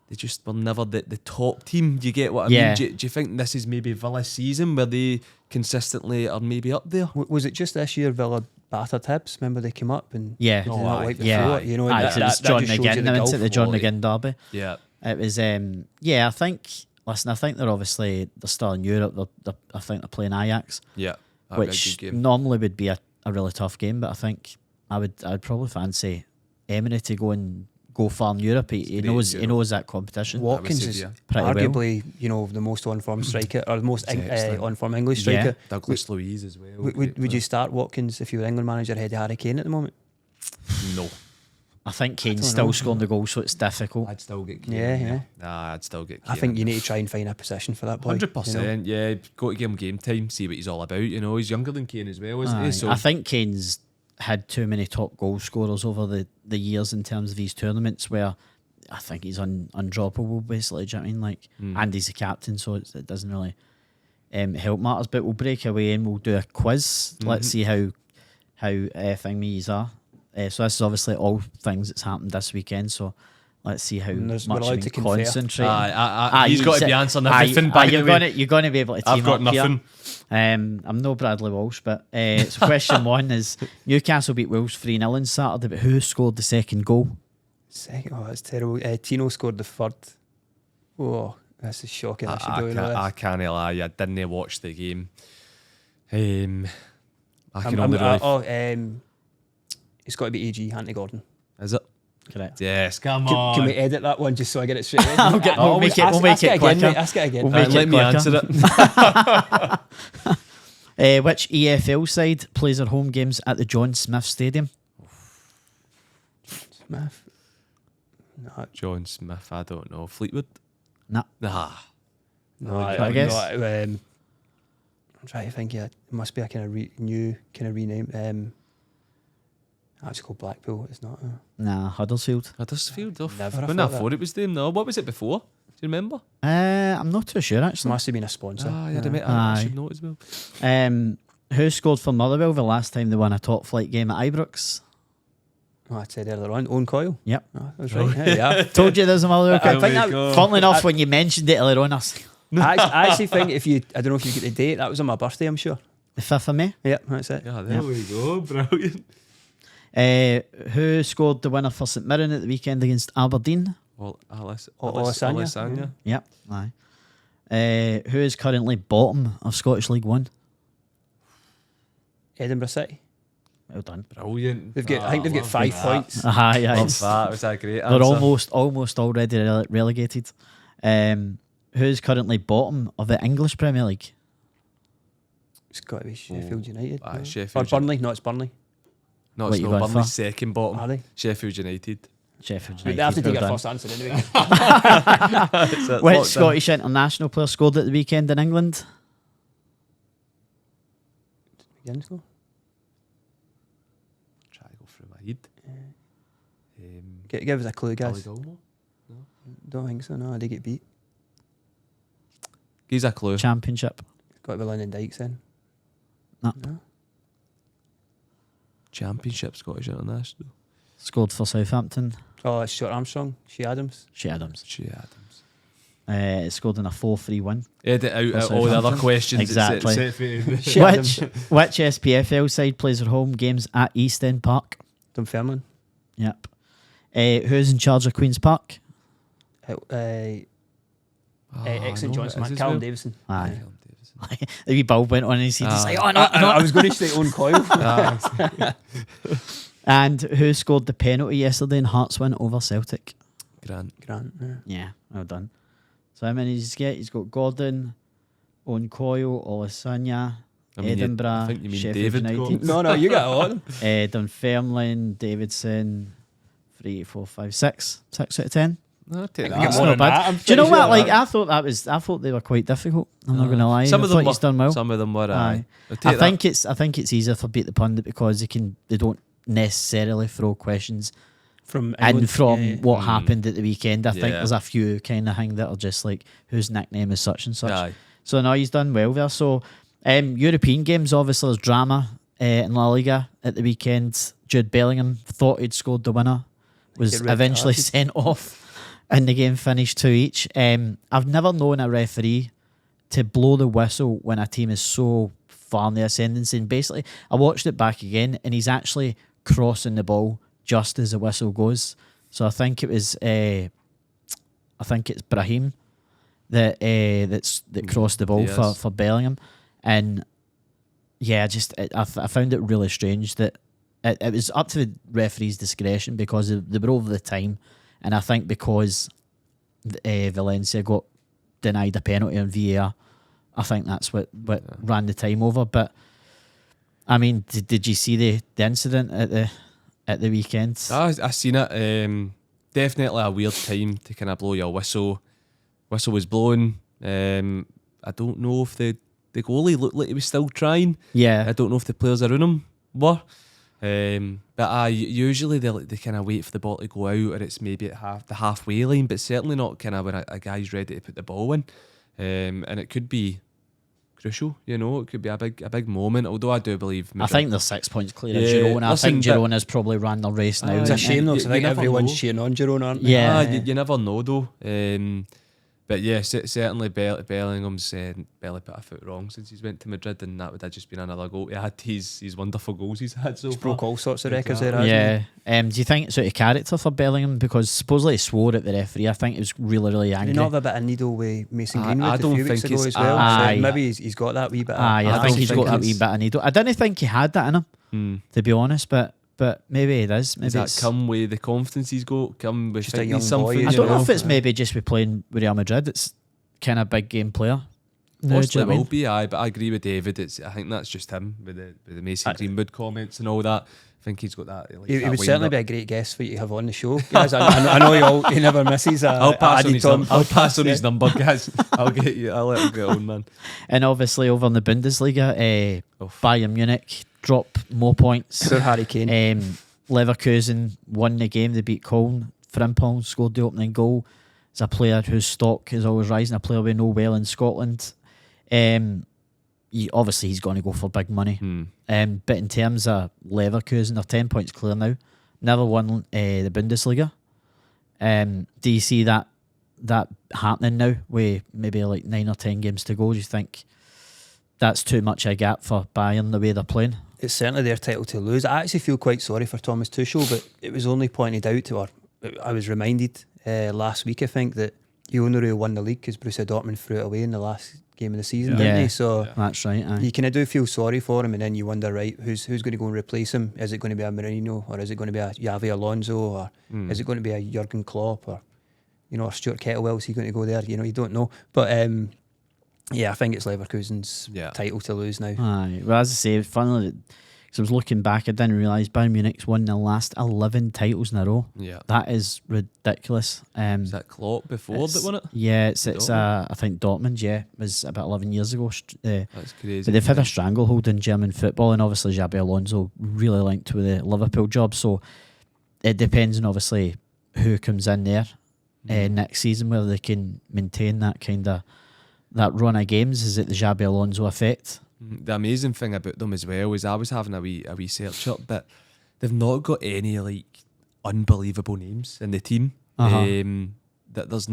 Speaker 3: they just were never the top team. Do you get what I mean? Do you think this is maybe Villa's season where they consistently are maybe up there?
Speaker 2: Was it just this year Villa battered Hibs? Remember they came up and
Speaker 1: Yeah.
Speaker 2: they did not like the
Speaker 1: Yeah.
Speaker 2: floor, you know.
Speaker 1: Aye,
Speaker 2: And
Speaker 1: so it's John
Speaker 2: just shows you
Speaker 1: McGinn. They went to
Speaker 2: gulf.
Speaker 1: the John
Speaker 3: quality.
Speaker 1: McGinn derby.
Speaker 3: Yeah.
Speaker 1: It was I think. Listen, I think they're still in Europe. I think they're playing Ajax,
Speaker 3: Yeah. That'd be a
Speaker 1: which
Speaker 3: good game.
Speaker 1: normally would be a really tough game. But I think I'd probably fancy Emery to go far in Europe. He knows that competition.
Speaker 2: Watkins
Speaker 3: say,
Speaker 2: is
Speaker 3: yeah.
Speaker 1: Pretty well.
Speaker 2: arguably, the most on-form striker, or the most on-form English striker.
Speaker 1: Yeah.
Speaker 3: Douglas Luiz as well.
Speaker 2: Would you start Watkins if you were England manager ahead of Harry Kane at the moment?
Speaker 3: No.
Speaker 1: I think Kane's
Speaker 2: don't
Speaker 1: still
Speaker 2: know.
Speaker 1: scoring the goal, so it's difficult.
Speaker 3: I'd still get Kieran.
Speaker 2: Yeah.
Speaker 3: Nah, I'd still get
Speaker 2: I
Speaker 3: Kieran.
Speaker 2: think you need to try and find a position for that boy.
Speaker 3: 100%. Yeah, go to give him game time, see what he's all about. You know, he's younger than Kane as well, isn't he? So
Speaker 1: I think Kane's had too many top goal scorers over the years in terms of these tournaments where I think he's undroppable, basically. Do you know what I mean? Like, and he's the captain, so it doesn't really help matters. But we'll break away and we'll do a quiz. Let's see how thingies are. So this is obviously all things that's happened this weekend. So let's see how
Speaker 2: And
Speaker 1: much
Speaker 2: we're allowed
Speaker 1: we
Speaker 2: to
Speaker 1: can
Speaker 2: confer.
Speaker 1: concentrate.
Speaker 3: he's got to be answering everything. By the way,
Speaker 1: you're going to be able to team
Speaker 3: I've got
Speaker 1: up here.
Speaker 3: nothing.
Speaker 1: I'm no Bradley Walsh, but so question one is Newcastle beat Wolves 3-0 on Saturday, but who scored the second goal?
Speaker 2: Second, oh, that's terrible. Tino scored the third. Oh, this is shocking. I should do
Speaker 3: I can't lie. I didn't watch the game. I can
Speaker 2: I'm,
Speaker 3: only really.
Speaker 2: It's got to be AG, Anthony Gordon.
Speaker 3: Is it?
Speaker 1: Correct.
Speaker 3: Yes, come
Speaker 2: Can,
Speaker 3: on.
Speaker 2: can we edit that one just so I get it straight away?
Speaker 1: We'll make it
Speaker 2: again,
Speaker 1: quicker.
Speaker 2: mate. Ask it again.
Speaker 1: We'll make it
Speaker 3: let me
Speaker 1: quicker.
Speaker 3: answer it.
Speaker 1: Which EFL side plays their home games at the John Smith Stadium?
Speaker 2: Smith. No,
Speaker 3: John Smith, I don't know. Fleetwood?
Speaker 1: Nah.
Speaker 3: Nah.
Speaker 2: no,
Speaker 1: I guess.
Speaker 2: I'm trying to think. Yeah, it must be a kind of new kind of rename. It's called Blackpool. It's not.
Speaker 1: Nah, Huddersfield.
Speaker 3: Huddersfield.
Speaker 2: Never
Speaker 3: When I thought it was them, no. What was it before? Do you remember?
Speaker 1: I'm not too sure
Speaker 2: It
Speaker 1: actually.
Speaker 2: must have been a sponsor.
Speaker 3: I should know it as well.
Speaker 1: Who scored for Motherwell the last time they won a top flight game at Ibrox?
Speaker 2: Oh, I said earlier on, Owen Coyle.
Speaker 1: Yep.
Speaker 2: Oh, that was right. Yeah.
Speaker 1: Told you there's a Motherwell.
Speaker 2: I think that,
Speaker 1: Funnily enough, when you mentioned it earlier on, I was like,
Speaker 2: I actually think I don't know if you get the date. That was on my birthday, I'm sure.
Speaker 1: the 5th of May.
Speaker 2: Yeah, that's it.
Speaker 3: Yeah, there we go. Brilliant.
Speaker 1: Who scored the winner for St Mirren at the weekend against Aberdeen?
Speaker 3: Well,
Speaker 2: Olasanya.
Speaker 1: Yep. Aye. Who is currently bottom of Scottish League One?
Speaker 2: Edinburgh City.
Speaker 1: Well done.
Speaker 3: Brilliant.
Speaker 2: I think they've got 5 points.
Speaker 1: Aye.
Speaker 3: Love that. Was that great?
Speaker 1: They're almost already relegated. Who's currently bottom of the English Premier League?
Speaker 2: It's got to be Sheffield United.
Speaker 3: Aye,
Speaker 2: no?
Speaker 3: Sheffield
Speaker 2: Or Burnley. No, it's Burnley.
Speaker 3: No,
Speaker 1: What
Speaker 3: it's
Speaker 1: you
Speaker 3: not.
Speaker 1: going
Speaker 3: Burnley's
Speaker 1: for?
Speaker 3: second bottom.
Speaker 2: Are they?
Speaker 3: Sheffield United.
Speaker 1: Sheffield
Speaker 2: They
Speaker 1: United.
Speaker 2: have to take
Speaker 1: well
Speaker 2: a
Speaker 1: done.
Speaker 2: first answer anyway.
Speaker 1: Which Scottish international player scored at the weekend in England?
Speaker 2: Begins though.
Speaker 3: Try to go through my head.
Speaker 2: Give us a clue, guys.
Speaker 3: Gilmore?
Speaker 2: Don't think so. No, they get beat.
Speaker 3: Give us a clue.
Speaker 1: Championship.
Speaker 2: It's got to be Lyndon Dykes then.
Speaker 1: No.
Speaker 3: Championship Scottish International.
Speaker 1: Scored for Southampton.
Speaker 2: Oh, it's Stuart Armstrong. Shea Adams.
Speaker 1: Shea Adams.
Speaker 3: Shea Adams.
Speaker 1: It scored in a 4-3 win.
Speaker 3: Edit out
Speaker 1: For
Speaker 3: all the other
Speaker 1: Southampton.
Speaker 3: questions.
Speaker 1: Exactly.
Speaker 2: Shea Adams.
Speaker 1: Which SPFL side plays their home games at East End Park?
Speaker 2: Dunfermline.
Speaker 1: Yep. Who's in charge of Queen's Park?
Speaker 2: Excellent Johnson, man. Callum Davison.
Speaker 1: Aye. The wee bulb went on and he's like, oh no,
Speaker 2: I was going to say Owen Coyle.
Speaker 1: And who scored the penalty yesterday in Hearts win over Celtic?
Speaker 3: Grant.
Speaker 1: Yeah, well done. So how many does he get? He's got Gordon, Owen Coyle, Olasanya, Edinburgh,
Speaker 3: I think you mean
Speaker 1: Sheffield
Speaker 3: David
Speaker 1: United,
Speaker 2: No, you got a lot of them.
Speaker 1: Dunfermline, Davidson, 3, 4, 5, 6. 6 out of 10.
Speaker 3: No, take
Speaker 2: You
Speaker 3: that.
Speaker 2: get
Speaker 1: That's
Speaker 2: more
Speaker 1: not
Speaker 2: than
Speaker 1: bad.
Speaker 2: that, I'm
Speaker 1: Do you know
Speaker 2: pretty
Speaker 1: what?
Speaker 2: sure.
Speaker 1: Like I thought they were quite difficult. I'm not going to lie.
Speaker 3: Some
Speaker 1: I
Speaker 3: of
Speaker 1: thought
Speaker 3: them
Speaker 1: he's done well.
Speaker 3: Some of them were.
Speaker 1: Aye.
Speaker 3: I'll
Speaker 1: I
Speaker 3: take that.
Speaker 1: think it's easier for Beat the Pundit because they don't necessarily throw questions
Speaker 2: From
Speaker 1: in
Speaker 2: England.
Speaker 1: from
Speaker 2: Yeah.
Speaker 1: what happened at the weekend. I think
Speaker 3: Yeah.
Speaker 1: there's a few kind of thing that are just like whose nickname is such and such.
Speaker 3: Aye.
Speaker 1: So no, he's done well there. So European games, obviously there's drama in La Liga at the weekend. Jude Bellingham thought he'd scored the winner, was
Speaker 2: Get red
Speaker 1: eventually
Speaker 2: carded.
Speaker 1: sent off, and the game finished 2 each. I've never known a referee to blow the whistle when a team is so far in the ascendancy. And basically, I watched it back again, and he's actually crossing the ball just as the whistle goes. So I think it was, it's Brahim that crossed the ball
Speaker 3: Yes.
Speaker 1: for Bellingham, and yeah, I found it really strange that it was up to the referee's discretion because they were over the time, and I think because Valencia got denied a penalty on VAR, I think that's what ran the time over. But I mean, did you see the incident at at the weekend.
Speaker 3: I seen it. Definitely a weird time to kind of blow your whistle. Whistle was blowing. I don't know if the goalie looked like he was still trying.
Speaker 1: Yeah.
Speaker 3: I don't know if the players around him were. But usually they kind of wait for the ball to go out, or it's maybe at the halfway line, but certainly not kind of when a guy's ready to put the ball in. And it could be crucial, it could be a big moment. Although I do believe,
Speaker 1: I think they're 6 points clear of
Speaker 3: Yeah,
Speaker 1: Girona.
Speaker 3: listen,
Speaker 1: I think Girona's probably ran their race now.
Speaker 2: It's a shame though, 'cause I think
Speaker 3: never
Speaker 2: everyone's
Speaker 3: know.
Speaker 2: cheering on Girona, aren't they?
Speaker 1: Yeah.
Speaker 3: You never know though. But yeah, certainly Bellingham's barely put a foot wrong since he's went to Madrid, and that would have just been another goal to add to his wonderful goals he's had so
Speaker 2: He's
Speaker 3: far.
Speaker 2: broke all sorts of records
Speaker 3: Exactly.
Speaker 2: there, hasn't
Speaker 1: Yeah. Do you think it's out of character for Bellingham? Because supposedly he swore at the referee. I think he was really, really
Speaker 2: he?
Speaker 1: angry.
Speaker 2: Did he not have a bit of needle with Mason
Speaker 3: I
Speaker 2: Greenwood a
Speaker 3: don't
Speaker 2: few weeks
Speaker 3: think
Speaker 2: ago
Speaker 3: it's-
Speaker 2: as well?
Speaker 1: Aye.
Speaker 2: So maybe he's got that wee bit of...
Speaker 1: I
Speaker 3: don't
Speaker 1: think he's
Speaker 3: think
Speaker 1: got that wee
Speaker 3: it's-
Speaker 1: bit of needle. I didn't think he had that in him, to be honest, but maybe he does. Maybe
Speaker 3: Does that
Speaker 1: it's,
Speaker 3: come with the confidence he's got? Come with
Speaker 2: Just a
Speaker 3: thinking
Speaker 2: young
Speaker 3: something?
Speaker 2: boy,
Speaker 1: I
Speaker 2: you
Speaker 1: don't know
Speaker 2: know.
Speaker 1: if it's maybe just with playing with Real Madrid. It's kind of big game player. No, do you
Speaker 3: Possibly
Speaker 1: know what I
Speaker 3: will
Speaker 1: mean?
Speaker 3: be, aye, but I agree with David. I think that's just him with the Mason Greenwood comments and all that. I think he's got that. Like,
Speaker 2: He
Speaker 3: that
Speaker 2: would
Speaker 3: wind
Speaker 2: certainly
Speaker 3: up.
Speaker 2: be a great guest for you to have on the show. Guys, I know he never misses.
Speaker 3: I'll pass on
Speaker 2: Addy
Speaker 3: his
Speaker 2: Tom
Speaker 3: number. I'll pass on
Speaker 2: podcast,
Speaker 3: his number, guys. I'll get you. I'll let him get on, man.
Speaker 1: And obviously over in the Bundesliga, Bayern Munich drop more points.
Speaker 2: Sir Harry Kane.
Speaker 1: Leverkusen won the game. They beat Köln. Frimpong scored the opening goal. It's a player whose stock is always rising, a player we know well in Scotland. Obviously he's going to go for big money. But in terms of Leverkusen, they're 10 points clear now. Never won the Bundesliga. Do you see that happening now with maybe like 9 or 10 games to go? Do you think that's too much a gap for Bayern the way they're playing?
Speaker 2: It's certainly their title to lose. I actually feel quite sorry for Thomas Tuchel, but it was only pointed out to her. I was reminded last week, I think, that he only really won the league because Borussia Dortmund threw it away in the last game of the season, didn't
Speaker 1: Yeah.
Speaker 2: he? So
Speaker 1: That's right. Aye.
Speaker 2: you kind of do feel sorry for him, and then you wonder, right, who's going to go and replace him? Is it going to be a Mourinho, or is it going to be a Xavi Alonso, or is it going to be a Jurgen Klopp, or or Stuart Kettlewell? Is he going to go there? You don't know. But yeah, I think it's Leverkusen's title to lose now.
Speaker 1: Aye. Well, as I say, funnily, because I was looking back, I didn't realise Bayern Munich's won the last 11 titles in a row.
Speaker 3: Yeah.
Speaker 1: That is ridiculous.
Speaker 3: Is that Klopp before that won it?
Speaker 1: Yeah, it's I think Dortmund, was about 11 years ago.
Speaker 3: That's crazy.
Speaker 1: But they've had a stranglehold in German football, and obviously Xabi Alonso really linked with the Liverpool job. So it depends on obviously who comes in there next season, whether they can maintain that kind of that run of games. Is it the Xabi Alonso effect?
Speaker 3: The amazing thing about them as well is I was having a wee search up, but they've not got any like unbelievable names in the team. That there's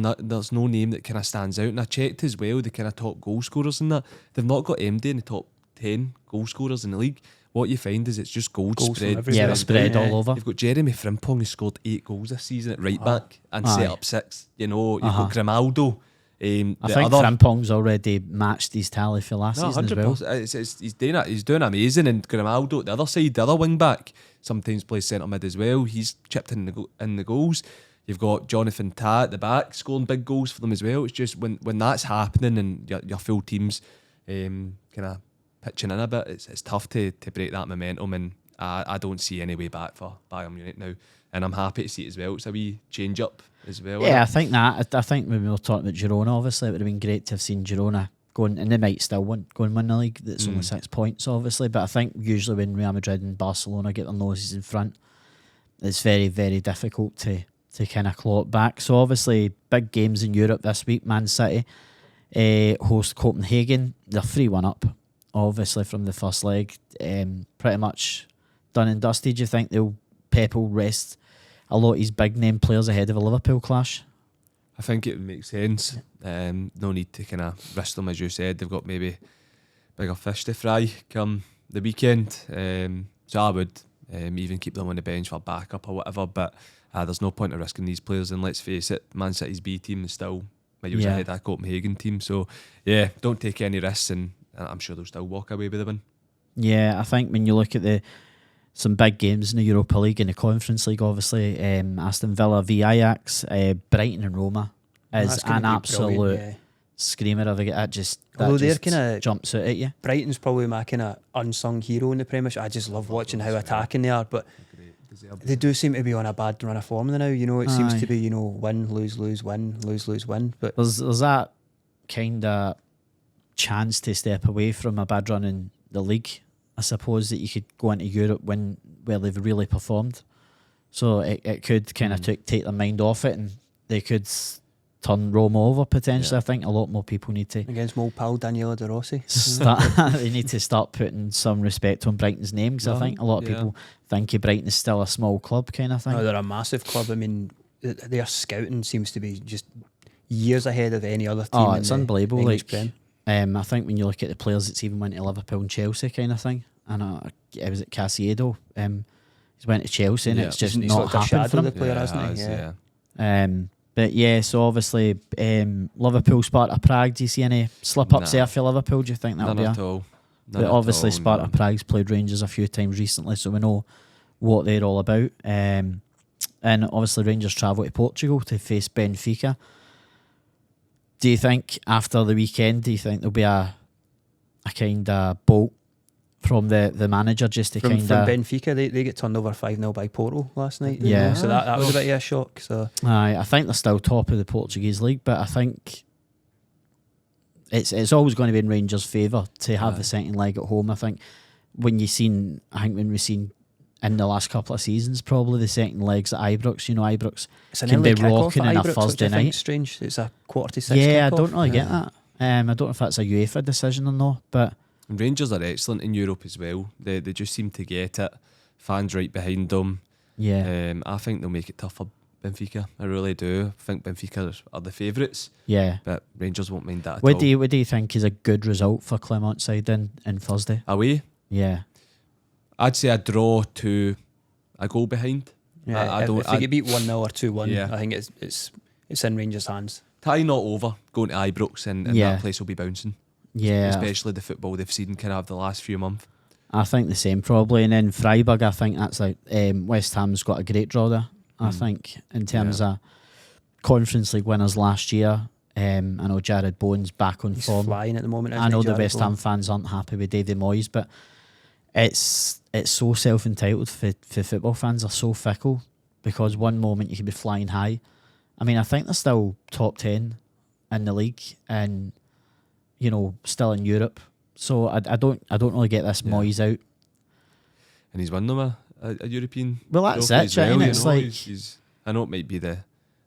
Speaker 3: no name that kind of stands out. And I checked as well the kind of top goal scorers in that. They've not got MD in the top 10 goal scorers in the league. What you find is it's just goals
Speaker 2: Goals from
Speaker 3: spread.
Speaker 2: everywhere.
Speaker 1: Yeah, they're spread
Speaker 2: Yeah.
Speaker 1: all over.
Speaker 3: You've got Jeremy Frimpong who scored 8 goals this season at right back and set
Speaker 1: Aye.
Speaker 3: up 6. You've got Grimaldo.
Speaker 1: I think Frimpong's already matched his tally for last season as well.
Speaker 3: 100%. He's doing amazing. And Grimaldo, the other side, the other wing back, sometimes plays centre mid as well. He's chipped in the goals. You've got Jonathan Tah at the back scoring big goals for them as well. It's just when that's happening and your full team's kind of pitching in a bit, it's tough to break that momentum. And I don't see any way back for Bayern Munich now. And I'm happy to see it as well. It's a wee change up as well.
Speaker 1: Yeah, I think when we were talking about Girona, obviously it would have been great to have seen Girona going, and they might still go and win the league. That's only 6 points, obviously. But I think usually when Real Madrid and Barcelona get their noses in front, it's very, very difficult to kind of claw it back. So obviously big games in Europe this week. Man City host Copenhagen. They're 3-1 up, obviously, from the first leg. Pretty much done and dusted. Do you think Pep will rest a lot of his big name players ahead of a Liverpool clash?
Speaker 3: I think it would make sense. No need to kind of risk them, as you said. They've got maybe bigger fish to fry come the weekend. So I would even keep them on the bench for backup or whatever. But there's no point of risking these players. And let's face it, Man City's B team is still miles ahead of that Copenhagen team. So yeah, don't take any risks, and I'm sure they'll still walk away with the win.
Speaker 1: Yeah, I think when you look at some big games in the Europa League and the Conference League, obviously, Aston Villa v Ajax, Brighton and Roma is
Speaker 2: That's gonna
Speaker 1: an
Speaker 2: be
Speaker 1: absolute
Speaker 2: brilliant, yeah.
Speaker 1: screamer of a game. That
Speaker 2: Although they're
Speaker 1: just
Speaker 2: kinda-
Speaker 1: jumps out at you.
Speaker 2: Brighton's probably my kind of unsung hero in the Premiership. I just love watching how attacking they are. But They do seem to be on a bad run of form now. It seems
Speaker 1: Aye.
Speaker 2: to be, win, lose, lose, win, lose, lose, win. But
Speaker 1: There's that kind of chance to step away from a bad run in the league. I suppose that you could go into Europe where they've really performed. So it could kind of take their mind off it, and they could turn Roma over potentially.
Speaker 3: Yeah.
Speaker 1: I think a lot more people need to
Speaker 2: against my old pal Daniela De Rossi.
Speaker 1: start. They need to start putting some respect on Brighton's name, because I think a lot of people think Brighton is still a small club kind of thing.
Speaker 2: No, they're a massive club. I mean, their scouting seems to be just years ahead of any other team.
Speaker 1: Oh,
Speaker 2: in
Speaker 1: it's
Speaker 2: the
Speaker 1: unbelievable.
Speaker 2: English
Speaker 1: Like,
Speaker 2: Prem.
Speaker 1: I think when you look at the players that's even went to Liverpool and Chelsea kind of thing, and it was at Casiedo. He's went to Chelsea, and it's just
Speaker 2: He's
Speaker 1: not
Speaker 2: like a
Speaker 1: happened
Speaker 2: shadow
Speaker 1: for
Speaker 2: of
Speaker 1: him.
Speaker 2: the player, hasn't he?
Speaker 3: Yeah.
Speaker 1: But yeah, so obviously Liverpool, Sparta Prague. Do you see any slip ups
Speaker 3: Nah. there
Speaker 1: for Liverpool? Do you think that'll
Speaker 3: None
Speaker 1: be
Speaker 3: at all.
Speaker 1: But obviously Sparta Prague's played Rangers a few times recently, so we know what they're all about. And obviously Rangers travel to Portugal to face Benfica. Do you think after the weekend, there'll be a kind of bolt from the manager just to
Speaker 2: From
Speaker 1: kind of...
Speaker 2: Benfica, they get turned over 5-0 by Porto last night.
Speaker 1: Yeah.
Speaker 2: So that was a bit of a shock. So
Speaker 1: Aye, I think they're still top of the Portuguese league, but I think it's always going to be in Rangers' favour to have the second leg at home. I think when we've seen in the last couple of seasons, probably the second legs at Ibrox. Ibrox
Speaker 2: it's an
Speaker 1: can be
Speaker 2: early kickoff
Speaker 1: rocking
Speaker 2: at
Speaker 1: in a
Speaker 2: Ibrox, which
Speaker 1: Thursday
Speaker 2: I think
Speaker 1: night.
Speaker 2: strange. It's a 5:45.
Speaker 1: Yeah, I
Speaker 2: kickoff.
Speaker 1: don't really get that. I don't know if that's a UEFA decision or not, but
Speaker 3: Rangers are excellent in Europe as well. They just seem to get it. Fans right behind them.
Speaker 1: yeah,
Speaker 3: I think they'll make it tough for Benfica. I really do. I think Benfica are the favourites,
Speaker 1: yeah.
Speaker 3: but Rangers won't mind that at
Speaker 1: What
Speaker 3: all.
Speaker 1: do you think is a good result for Clermont's side in Thursday?
Speaker 3: Away,
Speaker 1: Yeah,
Speaker 3: I'd say a draw to a goal behind.
Speaker 2: Yeah,
Speaker 3: I don't.
Speaker 2: If they get beat 1-0 or 2-1,
Speaker 3: Yeah.
Speaker 2: I think it's in Rangers' hands.
Speaker 3: Tie not over. Going to Ibrox and
Speaker 1: Yeah.
Speaker 3: that place will be bouncing.
Speaker 1: yeah.
Speaker 3: Especially the football they've seen kind of the last few months.
Speaker 1: I think the same probably. And then Freiburg, I think that's like West Ham's got a great draw there. I think in terms of Conference League winners last year. I know Jared Bowen's back on
Speaker 2: He's
Speaker 1: form.
Speaker 2: flying at the moment.
Speaker 1: I know the
Speaker 2: Jared
Speaker 1: West
Speaker 2: Bowen?
Speaker 1: Ham fans aren't happy with David Moyes, but it's so self-entitled for football fans. Are so fickle because one moment you could be flying high. I mean, I think they're still top 10 in the league and still in Europe. So I don't really get this Moyes out.
Speaker 3: And he's won them a European.
Speaker 1: Well, that's
Speaker 3: trophy
Speaker 1: it,
Speaker 3: as well,
Speaker 1: right?
Speaker 3: you
Speaker 1: It's
Speaker 3: know.
Speaker 1: like-
Speaker 3: He's I know it might be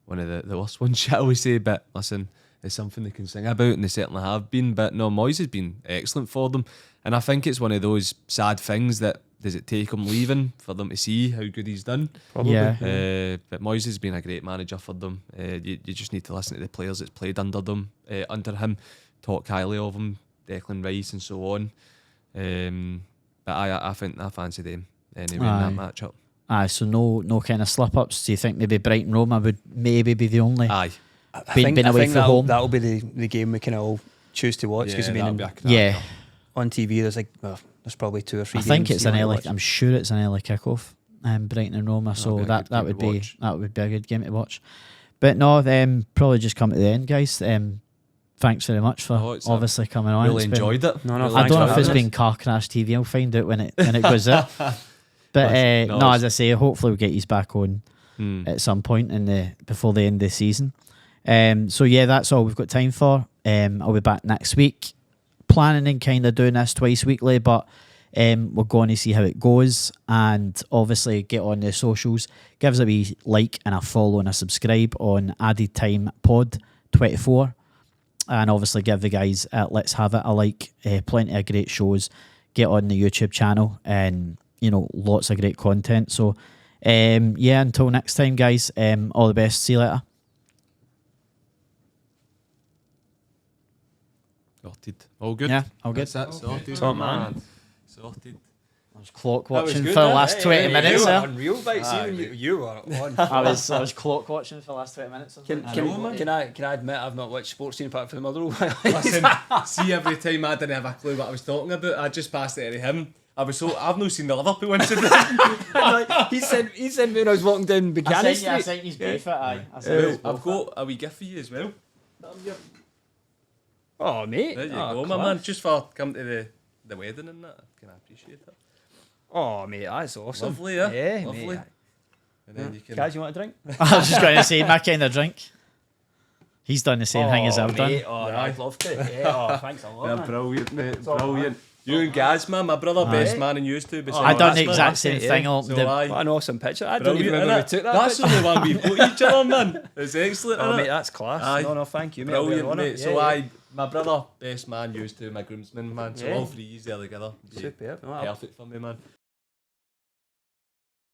Speaker 3: one of the worst ones, shall we say? But listen, it's something they can sing about, and they certainly have been. But no, Moyes has been excellent for them, and I think it's one of those sad things that does it take him leaving for them to see how good he's done.
Speaker 2: Probably.
Speaker 1: Yeah.
Speaker 3: But Moyes has been a great manager for them. You just need to listen to the players that's played under him, talk highly of him, Declan Rice and so on. But I fancy them anyway in that matchup.
Speaker 1: Aye, so no kind of slip-ups. Do you think maybe Brighton Roma would maybe be the only?
Speaker 3: Aye,
Speaker 2: I
Speaker 1: Been
Speaker 2: think
Speaker 1: away from
Speaker 2: that'll,
Speaker 1: home.
Speaker 2: that'll be the game we can all choose to watch because
Speaker 3: that'll be a cracker.
Speaker 1: Yeah,
Speaker 2: on TV there's probably 2 or 3
Speaker 1: I
Speaker 2: games.
Speaker 1: think it's
Speaker 2: you
Speaker 1: an
Speaker 2: wanna
Speaker 1: early.
Speaker 2: watch.
Speaker 1: I'm sure it's an early kickoff. Brighton and Roma, so
Speaker 3: be a
Speaker 1: that
Speaker 3: good game
Speaker 1: would
Speaker 3: to
Speaker 1: be
Speaker 3: watch.
Speaker 1: a good game to watch. But no, probably just come to the end, guys. Thanks very much for
Speaker 3: It's
Speaker 1: obviously coming on.
Speaker 3: Really
Speaker 1: It's been-
Speaker 3: enjoyed it.
Speaker 2: No,
Speaker 3: Really
Speaker 1: I
Speaker 2: thanks
Speaker 1: don't know
Speaker 2: for
Speaker 1: if it's
Speaker 2: having
Speaker 1: been Car Crash TV. I'll find out when it goes up. But
Speaker 3: No,
Speaker 1: no,
Speaker 3: it's-
Speaker 1: as I say, hopefully we'll get you back on at some point before the end of the season. So yeah, that's all we've got time for. I'll be back next week. Planning and kind of doing this twice weekly, but we're going to see how it goes. And obviously get on the socials. Give us a wee like and a follow and a subscribe on Added Time Pod 24. And obviously give the guys at Let's Have It a like. Plenty of great shows. Get on the YouTube channel and lots of great content. So yeah, until next time, guys, all the best. See you later.
Speaker 3: Sorted. All good.
Speaker 1: Yeah, all good.
Speaker 3: That's it. Sorted.
Speaker 2: Top man.
Speaker 3: Sorted.
Speaker 1: I was clock
Speaker 2: That was
Speaker 1: watching
Speaker 2: good,
Speaker 1: for the
Speaker 2: that.
Speaker 1: last 20 minutes.
Speaker 2: You were
Speaker 1: There.
Speaker 2: unreal, Bites. You were on.
Speaker 1: I was clock watching for the last 20 minutes.
Speaker 2: Can I admit I've not watched sports scene apart from the Motherwell?
Speaker 3: Listen, see, every time I didn't have a clue what I was talking about, I just passed it to him. I've not seen the Liverpool incident.
Speaker 2: he said when I was walking down Buchanan Street.
Speaker 1: sent you brief it. Aye.
Speaker 3: Well, I've got a wee gift for you as well.
Speaker 2: Oh mate,
Speaker 3: There you
Speaker 2: oh,
Speaker 3: go, my
Speaker 2: class.
Speaker 3: man. Just for coming to the wedding and that. Can I appreciate it?
Speaker 2: Oh, mate, that's awesome.
Speaker 3: Lovely, yeah.
Speaker 2: Yeah,
Speaker 3: Lovely.
Speaker 2: mate.
Speaker 3: And then you can.
Speaker 2: Kaz, you want a drink?
Speaker 1: I was just going to say, my kind of drink. He's done the same thing as I've done.
Speaker 2: Mate, oh, I'd love to. Yeah, oh, thanks a lot,
Speaker 3: Yeah,
Speaker 2: man.
Speaker 3: brilliant, mate.
Speaker 2: all
Speaker 3: Brilliant. You and Gazma, my brother, best man, and used to.
Speaker 1: I done the
Speaker 2: that's
Speaker 1: exact
Speaker 2: mad,
Speaker 1: same
Speaker 2: yeah.
Speaker 1: thing. All
Speaker 3: So
Speaker 1: the,
Speaker 3: aye.
Speaker 2: What an awesome picture. I don't even
Speaker 3: Brilliant,
Speaker 2: remember who
Speaker 3: innit?
Speaker 2: took that
Speaker 3: That's the
Speaker 2: picture.
Speaker 3: only one we've got each other, man. It's excellent,
Speaker 2: Oh,
Speaker 3: innit?
Speaker 2: mate, that's class.
Speaker 3: Aye.
Speaker 2: No, thank you, mate.
Speaker 3: Brilliant,
Speaker 2: I'll be
Speaker 3: mate.
Speaker 2: honoured.
Speaker 3: So
Speaker 2: Yeah,
Speaker 3: my brother, best man, used to, my groomsman, man. So
Speaker 2: Yeah.
Speaker 3: all three there together.
Speaker 2: Superb. No,
Speaker 3: Perfect for me, man.